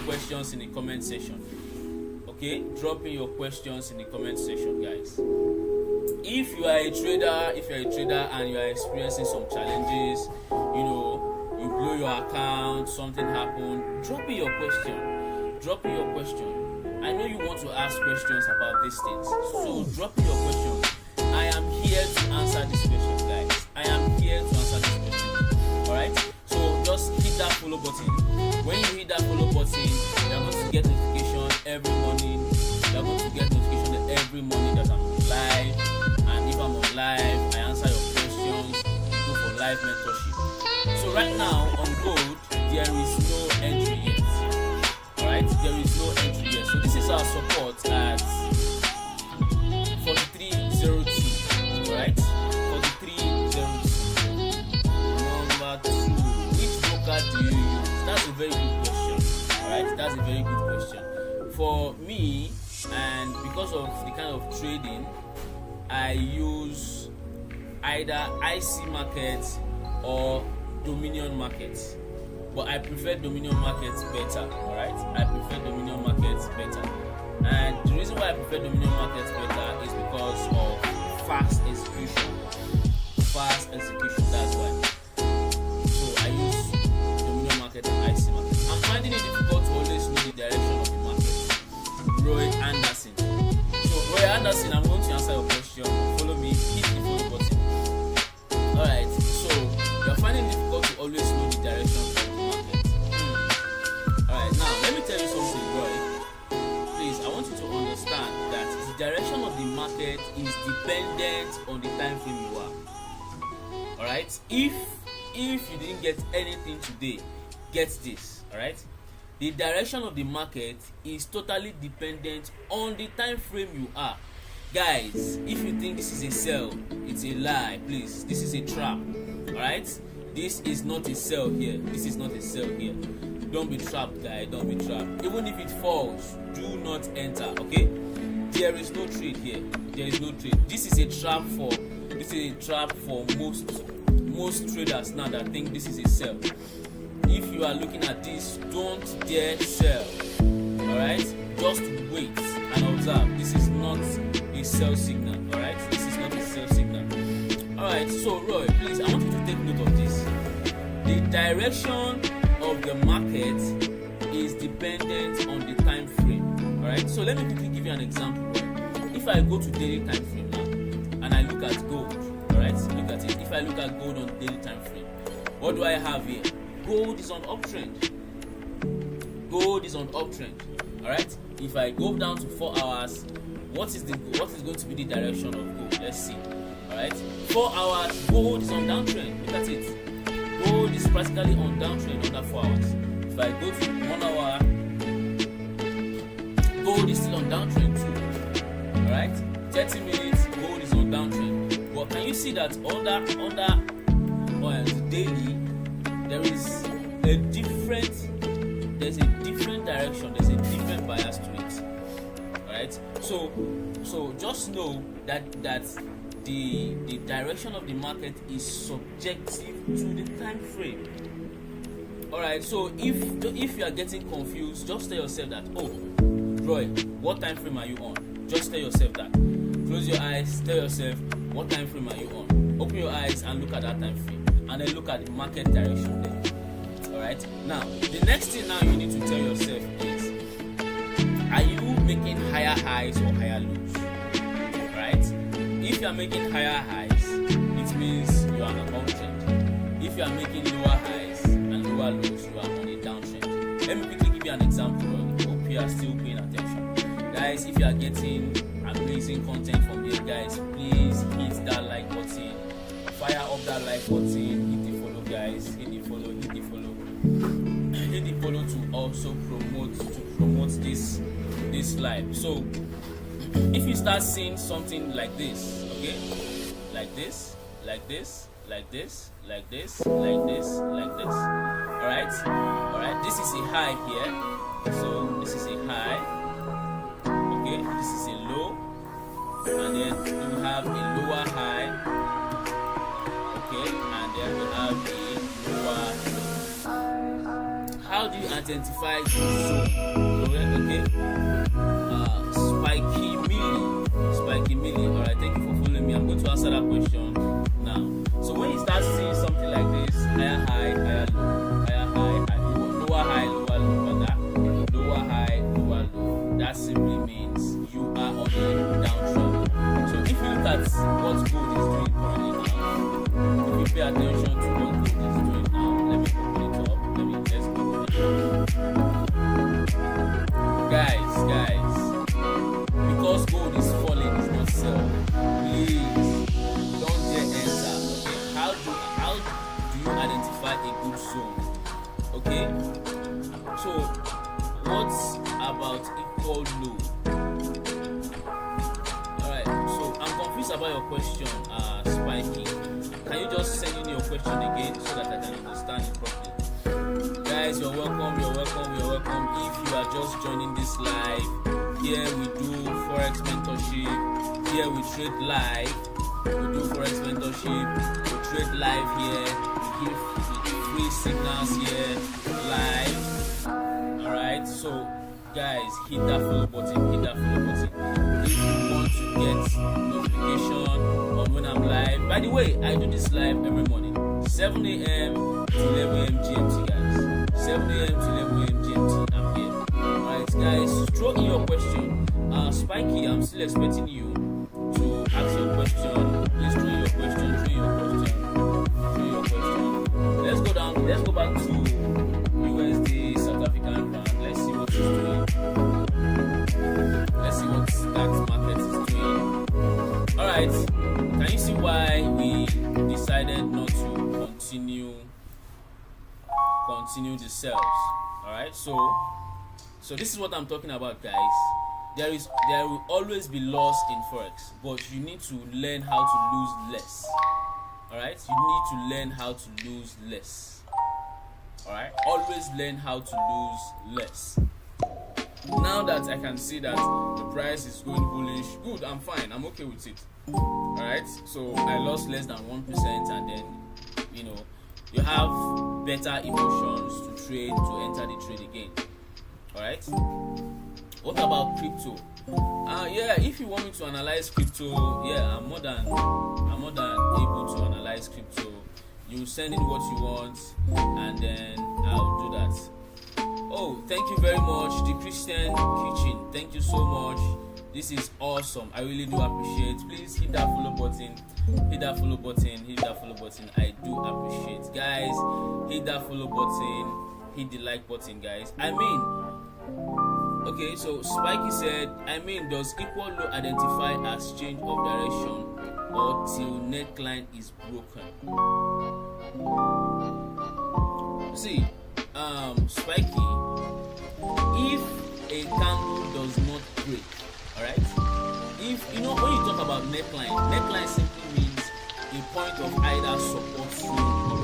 questions in the comment section. Okay, drop in your questions in the comment section, guys. If you are a trader and you are experiencing some challenges, you blow your account, something happened, drop in your question. I know you want to ask questions about these things, so drop in your question. I am here to answer this question, guys. Alright, so just hit that follow button. When you hit that follow button, you are going to get notification every morning. That I'm live, and if I'm on live, I answer your questions. Go for live mentorship. So right now on gold, there is no entry yet. Alright, there is no entry yet. So this is our support at 43.02. Alright, 43.02. Number 2, which broker do you use? That's a very good question. Alright, that's a very good question. For me, and because of the kind of trading, I use either IC markets or Dominion markets, but I prefer Dominion markets better. Alright, I prefer Dominion markets better, and the reason why I prefer Dominion markets better is because of fast execution. That's why. So I use Dominion market and IC market. I'm finding it difficult to always know the direction of the market. Roy Anderson. So Roy Anderson, I'm going to answer your question. Follow me, hit the follow button. Alright, so you're finding it difficult to always know the direction of the market. Alright, now let me tell you something, Roy. Please, I want you to understand that the direction of the market is dependent on the time frame you are. Alright, if you didn't get anything today, get this. Alright, the direction of the market is totally dependent on the time frame you are. Guys, if you think this is a sell, it's a lie. Please, this is a trap. Alright, this is not a sell here. Don't be trapped, guys. Don't be trapped. Even if it falls, do not enter. Okay, there is no trade here. This is a trap for most traders now that think this is a sell. If you are looking at this, don't dare sell. Alright, just wait and observe. This is not a sell signal. Alright, Alright, so Roy, please, I want you to take note of this. The direction of the market is dependent on the time frame. Alright, so let me quickly give you an example. If I go to daily time frame now and I look at gold, alright, look at it. If I look at gold on daily time frame, what do I have here? Gold is on uptrend. Alright, if I go down to 4 hours, what is going to be the direction of gold? Let's see. Alright, 4 hours, gold is on downtrend. Look at it. Gold is practically on downtrend under 4 hours. If I go to 1 hour, gold is still on downtrend too. Alright, 30 minutes, gold is on downtrend. But can you see that under daily, there's a different direction, there's a different bias to it. Alright, so just know that the direction of the market is subjective to the time frame. Alright, so if you are getting confused, just tell yourself that, oh Roy, what time frame are you on? Just tell yourself that. Close your eyes, tell yourself, what time frame are you on? Open your eyes and look at that time frame, and then look at the market direction there. Alright, now the next thing now you need to tell yourself is, are you making higher highs or higher lows? Right? If you are making higher highs, it means you are on a uptrend. If you are making lower highs and lower lows, you are on a downtrend. Let me quickly give you an example. I hope you are still paying attention. Guys, if you are getting amazing content from here, guys, please hit that like button. Fire up that like button. Hit the follow, guys. Hit the follow. Hit the follow to also promote this live. So if you start seeing something like this, okay, like this, all right, this is a high here, so this is a high, okay, this is a low, and then we have a lower high, okay, and then we have a lower low. How do you identify the zone? Okay, spiky milli. All right, thank you for following me. I'm going to answer that question now. So when you start seeing something like this, higher high, higher low, lower high, lower low, lower high, lower low, that simply means you are on a downtrend. So if you look at what gold is doing currently now, if you pay attention to what gold is doing now, let me open it up. Let's open it up. Guys, because gold is falling, it's not sell. Please don't get enter. Okay, how do you identify a good zone? Okay, so what's about equal low? Alright, so I'm confused about your question, Spiky. Can you just send in your question again so that I can understand it properly? Guys, you're welcome. If you are just joining this live, here we do Forex mentorship. Here we trade live. We do Forex mentorship. We trade live here. We give free signals here live. Alright, so guys, hit that follow button. If you want to get notification on when I'm live. By the way, I do this live every morning, 7 a.m. to 11 a.m. GMT, guys. 7 a.m. to 11 a.m. GMT. I'm here. Alright, guys, throw in your question. Spiky, I'm still expecting you to ask your question. Please throw your question. Let's go back to USD South African rand. Let's see what it's doing. Let's see what that market is doing. Alright, can you see why we decided not to continue the sales? Alright, so this is what I'm talking about, guys. There will always be loss in Forex, but you need to learn how to lose less. Alright, you need to learn how to lose less. Alright, always learn how to lose less. Now that I can see that the price is going bullish, good, I'm fine, I'm okay with it. Alright, so I lost less than 1%, and then you have better emotions to trade, to enter the trade again. Alright, what about crypto? If you want me to analyze crypto, I'm more than able to analyze crypto. You send in what you want, and then I'll do that. Oh, thank you very much, The Christian Kitchen. Thank you so much. This is awesome. I really do appreciate. Please hit that follow button. I do appreciate. Guys, hit that follow button. Hit the like button, guys. Okay, so Spiky said, does equal low identify as change of direction or till neckline is broken? See, Spiky, if a candle does not break, alright? If when you talk about neckline simply means a point of either support zone or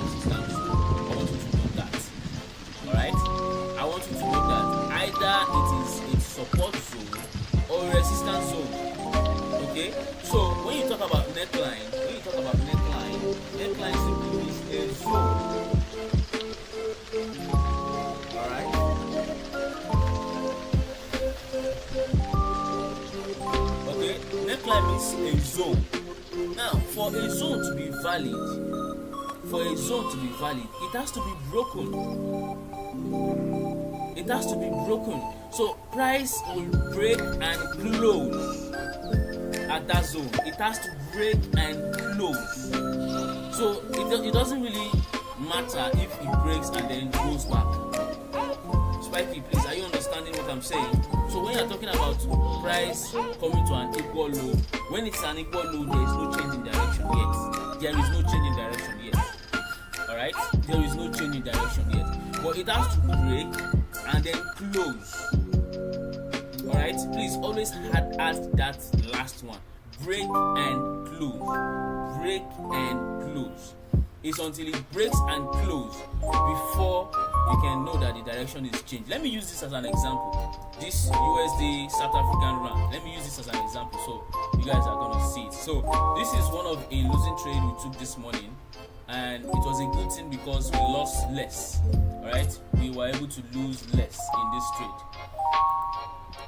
creates a zone. Now, for a zone to be valid, it has to be broken. It has to be broken. So price will break and close at that zone. It has to break and close. So it doesn't really matter if it breaks and then goes back. Spikey, please, are you understanding what I'm saying? So when you're talking about price coming to an equal low, when it's an equal low, there is no change in direction yet. There is no change in direction yet. Alright? There is no change in direction yet. But it has to break and then close. Alright? Please always add that last one. Break and close. Break and close. It's until it breaks and closes before you can know that the direction is changed. Let me use this as an example. This USD South African rand. Let me use this as an example so you guys are going to see it. So this is one of a losing trade we took this morning, and it was a good thing because we lost less. Alright, we were able to lose less in this trade.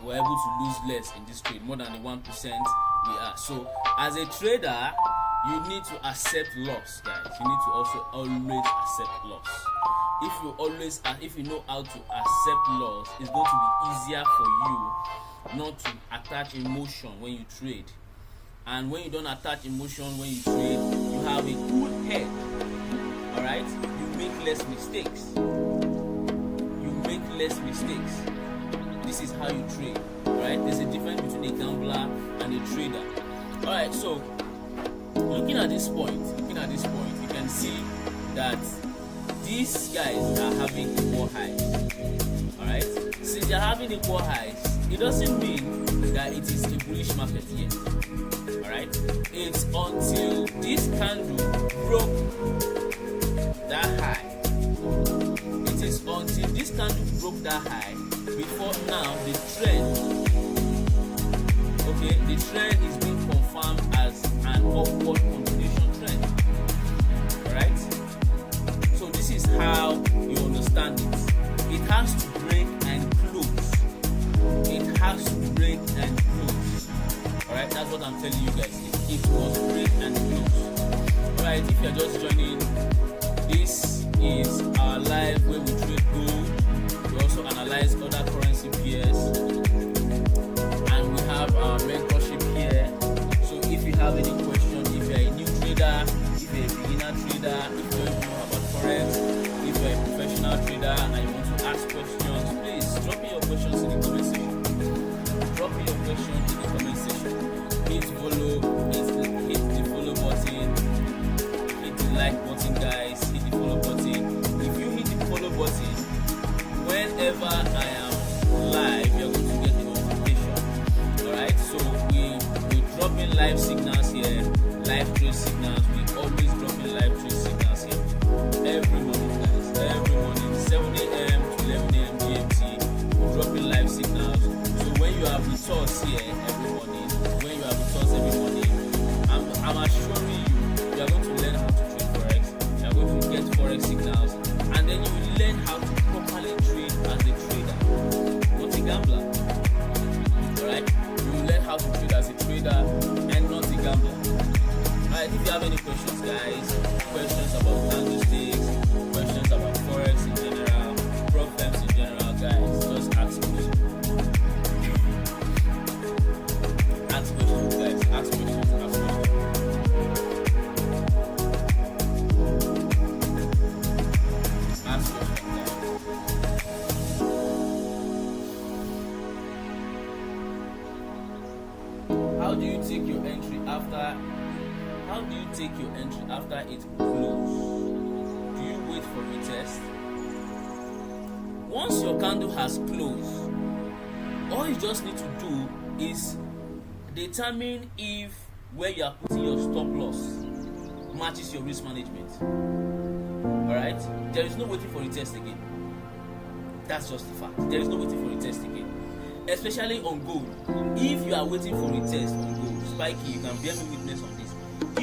We were able to lose less in this trade, more than the 1% we are. So as a trader, you need to accept loss, guys. You need to also always accept loss. If you know how to accept loss, it's going to be easier for you not to attach emotion when you trade. And when you don't attach emotion when you trade, you have a cool head. Alright? You make less mistakes. This is how you trade. Alright? There's a difference between a gambler and a trader. Alright, so looking at this point, you can see that these guys are having equal highs. Alright? Since they're having equal highs, it doesn't mean that it is a bullish market yet. Alright? It's until this candle broke that high. It is until this candle broke that high before now the trend is being confirmed as an upward continuation trend. Alright? So this is how you understand it. It has to break and close. It has to break and close. Alright, that's what I'm telling you guys. It must break and close. Alright, if you're just joining, this is our live where we trade gold. We also analyze other currency pairs. And we have our mentorship here. So if you have any question, if you're a new trader, if you're a beginner trader, if you don't know about forex, if you're a professional trader and you want to ask questions, please drop me your questions in the comment section. Drop me your questions in the comment section. Hit the follow button, hit the like button, guys. Hit the follow button. If you hit the follow button, whenever I am live, you're going to get a notification. Alright, so we drop in live signals here, live trade signals. We always drop in live trade signals here every morning, guys. Every morning, 7 a.m. to 11 a.m. GMT, we drop in live signals. So when you are with us here every morning, I'm assuring you are going to learn how to trade forex. You are going to get forex signals, and then you will learn how to properly trade as a trader, not a gambler. Alright? You will learn how to trade as a trader and not a gambler. Alright, if you have any questions, guys, questions about candlesticks, questions about forex in general, problems in general, guys, just ask questions. Ask questions, guys. Ask questions. How do you take your entry after it closes? Do you wait for a test? Once your candle has closed, all you just need to do is determine if where you are putting your stop loss matches your risk management. Alright? There is no waiting for a test again. That's just the fact. There is no waiting for a test again. Especially on gold. If you are waiting for a test on gold, Spikey, you can bear me witness on this.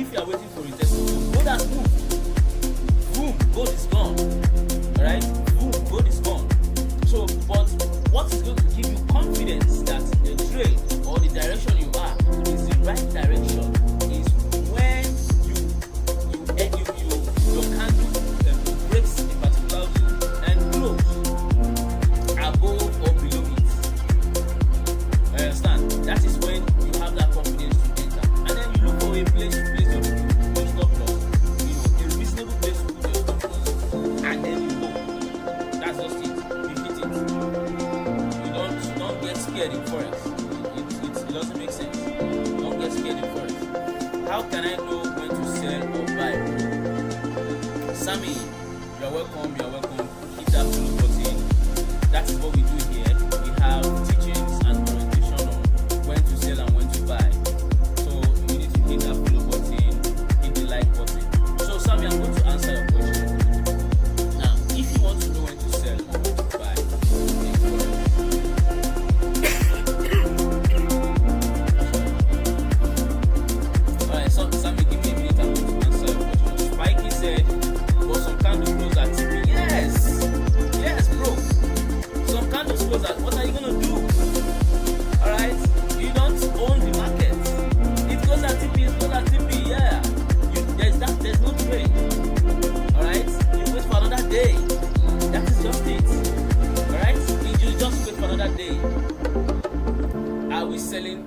If you are waiting for a test on gold, gold has moved. Boom, gold is gone. Alright? Boom, gold is gone. So, but what is going to give you confidence that the trade or the direction you are is the right direction Sammy, you're welcome. Hit that follow button. That is what we do here. We have teachings and orientation on when to sell and when to buy. So you need to hit that follow button, hit the like button. So Sammy, I'm going to answer your question. Now, if you want to know when to sell or when to buy, alright, so Sammy, give me a minute. I'm going to answer your question. Spikey said, but some candles close at TP. Yes, bro. Some candles close at. What are you gonna do? Alright, you don't own the market. It goes at TP. It goes at TP. Yeah, there's no trade. Alright, you wait for another day. That is just it. Alright, you just wait for another day. Are we selling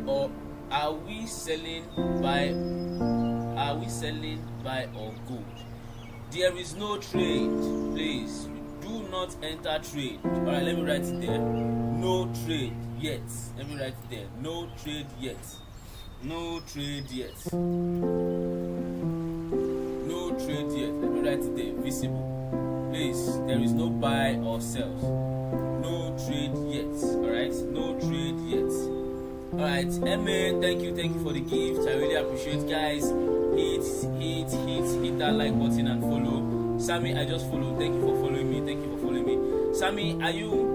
buy or good? There is no trade. Please do not enter trade. Alright, let me write it there. No trade yet. Let me write it there. No trade yet. No trade yet. No trade yet. Let me write it there. Visible. Please, there is no buy or sell. No trade yet. Alright, no trade yet. Alright, Emma, thank you for the gift. I really appreciate, guys. Hit that like button and follow. Sammy, I just followed. Thank you for following me. Sammy, are you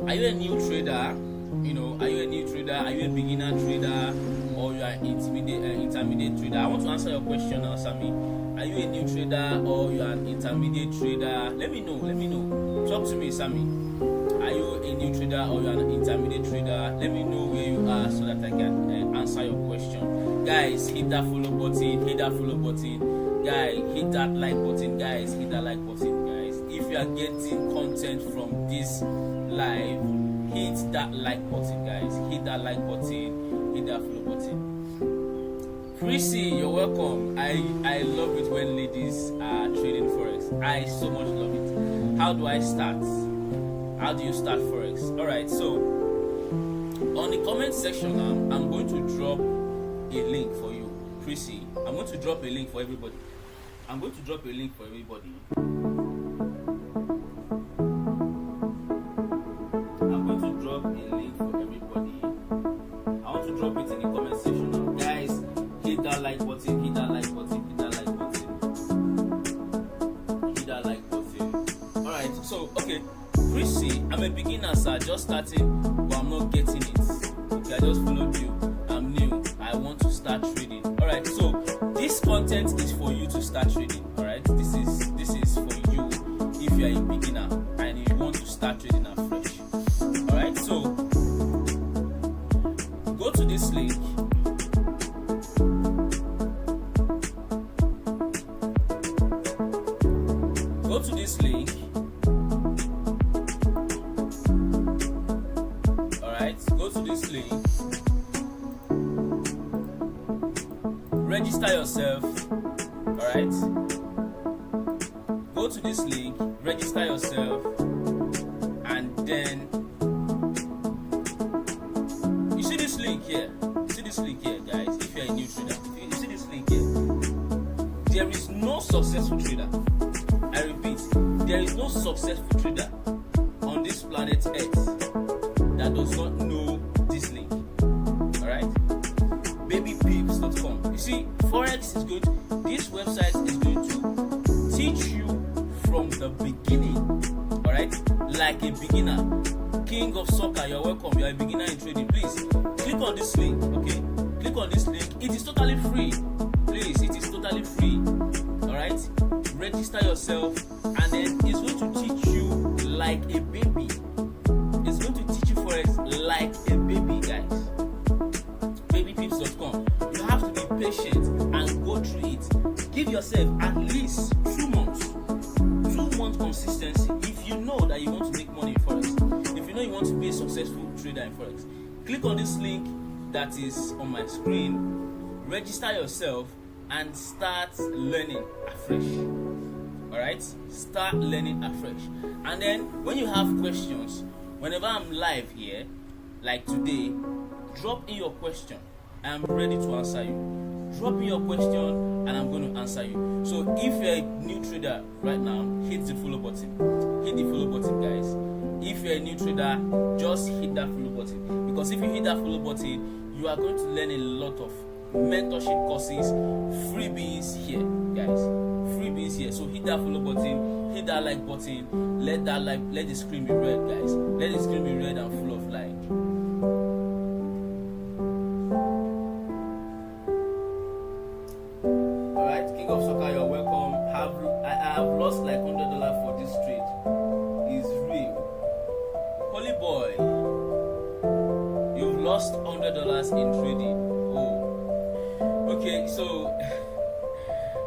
a new trader? You know, are you a new trader? Are you a beginner trader, or you are intermediate trader? I want to answer your question now, Sammy. Are you a new trader or you are an intermediate trader? Let me know. Talk to me, Sammy. Are you a new trader or you are an intermediate trader? Let me know where you are so that I can answer your question. Guys, hit that follow button. Guys, hit that like button. Guys, if you are getting content from this live, hit that like button, guys. Hit that like button. Hit that follow button. Prissy, you're welcome. I love it when ladies are trading forex. I so much love it. How do I start? How do you start forex? Alright, so on the comment section now, I'm going to drop a link for you. Prissy, I'm going to drop a link for everybody. I'm going to drop a link for everybody. I want to drop it in the comment section now. Guys, hit that like button. Alright, so okay. Prissy, I'm a beginner, sir, just starting, but I'm not getting it. Okay, I just followed you. I'm new. I want to start trading. Alright, so this content is for you to start trading. Alright, this is for you if you are a beginner and you want to start trading afresh. Alright, so go to this link. Go to this link. Go to this link. Register yourself. Alright. Go to this link, register yourself, and then you see this link here. Guys. If you're a new trader, you see this link here. There is no successful trader. I repeat, there is no successful trader on this planet Earth that does not know this link. Alright? Babypips.com. You see, Forex is good. This website is going to teach you from the beginning. Alright? Like a beginner. King of soccer, you're welcome. You're a beginner in trading. Please click on this link. Okay? Click on this link. It is totally free. Please, it is totally free. Alright? Register yourself, and then it's going to teach you like a baby. It's going to teach you Forex like a baby, guys. Babypips.com. You have to be patient and go through it. Give yourself at least 2 months. 2 months consistency. If you know that you want to make money in Forex, if you know you want to be a successful trader in Forex, click on this link that is on my screen. Register yourself and start learning afresh. Alright? Start learning afresh. And then when you have questions, whenever I'm live here, like today, drop in your question. I'm ready to answer you. Drop me your question and I'm going to answer you. So if you're a new trader right now, hit the follow button. Hit the follow button, guys. If you're a new trader, just hit that follow button, because if you hit that follow button, you are going to learn a lot of mentorship courses, freebies here, guys. Freebies here. So hit that follow button, hit that like button. Let the screen be red, guys. Let the screen be red and full of light. Alright, King of Soccer, you're welcome. I have lost like $100 for this trade. It's real. Holy boy, you've lost $100 in trading. Oh, okay. So,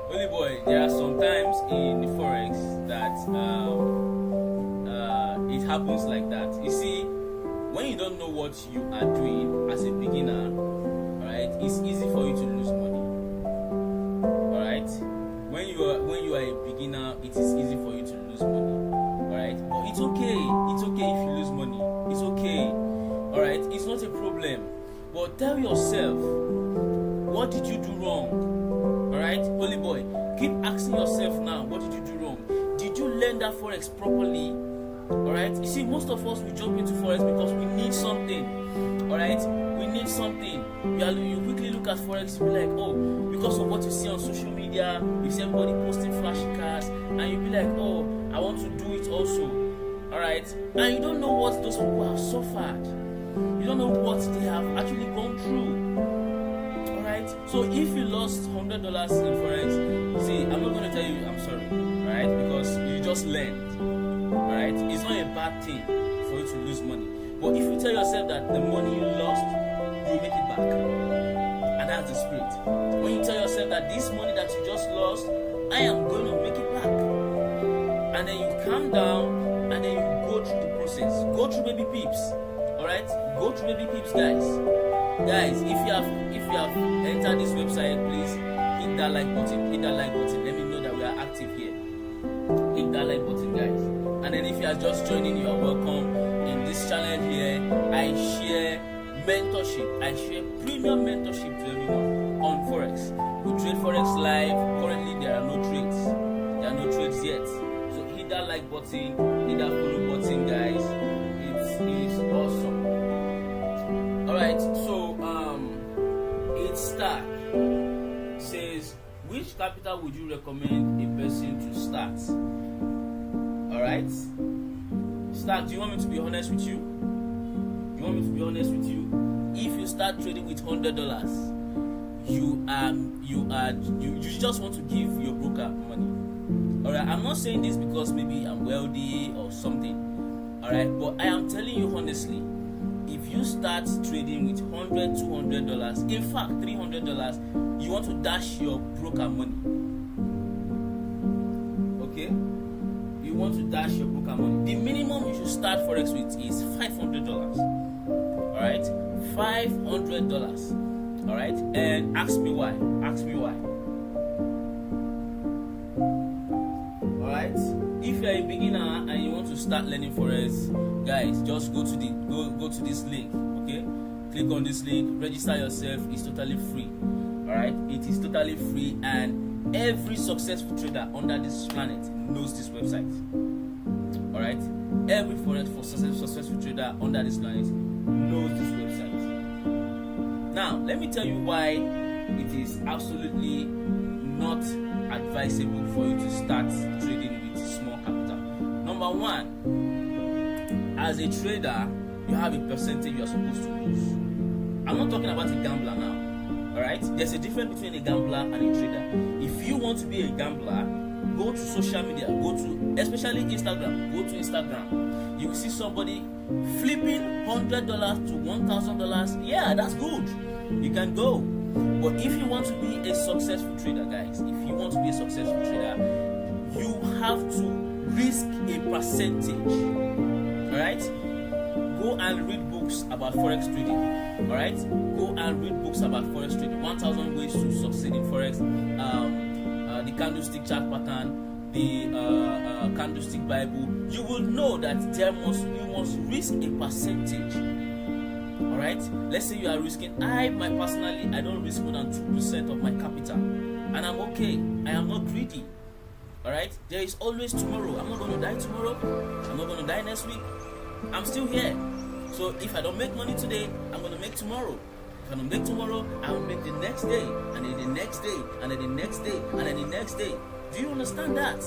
holy boy, there are some times in the forex that it happens like that. You see, when you don't know what you are doing as a beginner, alright, it's easy for you to lose money. Alright, when you are a beginner, it is easy for you to lose money. Alright, but it's okay. It's okay if you lose money. It's okay. Alright, it's not a problem. But tell yourself, what did you do wrong? Alright, holy boy, keep asking yourself now, what did you do wrong? Did you learn that forex properly? Alright, you see, most of us, we jump into forex because we need something. Alright, we need something. You quickly look at forex, you be like, oh, because of what you see on social media, you see everybody posting flashy cars, and you be like, oh, I want to do it also. Alright, and you don't know what those people have suffered. You don't know what they have actually gone through. Alright, so if you lost $100 in forex, see, I'm not going to tell you I'm sorry, right? Because you just learned. Alright, it's not a bad thing for you to lose money. But if you tell yourself that the money you lost, you make it back, and that's the spirit. When you tell yourself that this money that you just lost, I am going to make it back, and then you calm down, and then you go through the process. Go through baby peeps. Alright, go through baby peeps, guys. Guys, if you have entered this website, please hit that like button. Hit that like button. Let me know that we are active here. Hit that like button, guys. And then if you are just joining, you are welcome. In this channel here, I share mentorship. I share premium mentorship to everyone on forex. We trade forex live. Currently, there are no trades. There are no trades yet. So hit that like button. Hit that follow button, guys. It is awesome. All right. So it's start says, which capital would you recommend a person to start? Alright? Start, do you want me to be honest with you? If you start trading with $100, you just want to give your broker money. Alright, I'm not saying this because maybe I'm wealthy or something. Alright, but I am telling you honestly, if you start trading with $100, $200, in fact $300, you want to dash your broker money. Okay? You want to dash your broker money. The minimum you should start forex with is $500. Alright? $500. Alright? And ask me why. Alright? If you're a beginner and you want to start learning forex, guys, just go to this link. Okay? Click on this link, register yourself. It's totally free. Alright? It is totally free, and every successful trader under this planet knows this website. Alright? Every forex for successful trader under this planet knows this website. Now, let me tell you why it is absolutely not advisable for you to start trading with small capital. Number one, as a trader, you have a percentage you are supposed to lose. I'm not talking about a gambler now. Alright? There's a difference between a gambler and a trader. If you want to be a gambler, go to social media, especially Instagram, go to Instagram. You will see somebody flipping $100 to $1,000. Yeah, that's good. You can go. But if you want to be a successful trader, guys, you have to risk a percentage. Alright? Go and read books about forex trading. Alright? Go and read books about forex trading. 1,000 ways to succeed in forex. The candlestick chart pattern, the candlestick Bible. You will know that you must risk a percentage. Alright? Let's say you are risking, I don't risk more than 2% of my capital. And I'm okay. I am not greedy. Alright? There is always tomorrow. I'm not going to die tomorrow. I'm not going to die next week. I'm still here. So if I don't make money today, I'm going to make tomorrow. If I don't make tomorrow, I will make the next day, and then the next day, and then the next day, and then the next day. Do you understand that?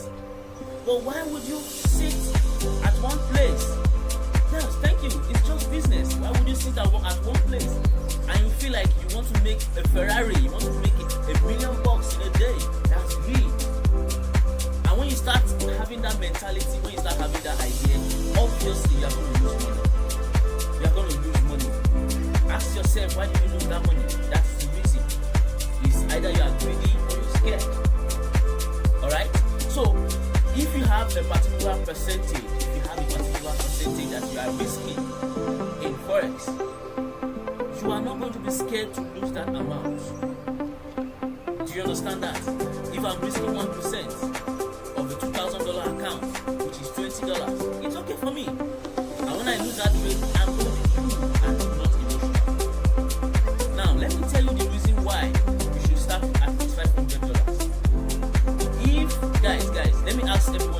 But why would you sit at one place? Yes, thank you. It's just business. Why would you sit at one place and you feel like you want to make a Ferrari, you want to make it $1 million in a day? That's greed. And when you start having that mentality, when you start having that idea, obviously you are going to lose money. You are going to lose money. Ask yourself, why do you lose that money? That's the reason. It's either you are greedy or you're scared. Alright? So, if you have a particular percentage, that you are risking in forex, you are not going to be scared to lose that amount. Do you understand that? If I'm risking 1% of the $2,000 account, which is $20, it's okay for me. And when I lose that trade, I'm going to be cool and not emotional. Now, let me tell you the reason why you should start at least $500. If, guys, let me ask everyone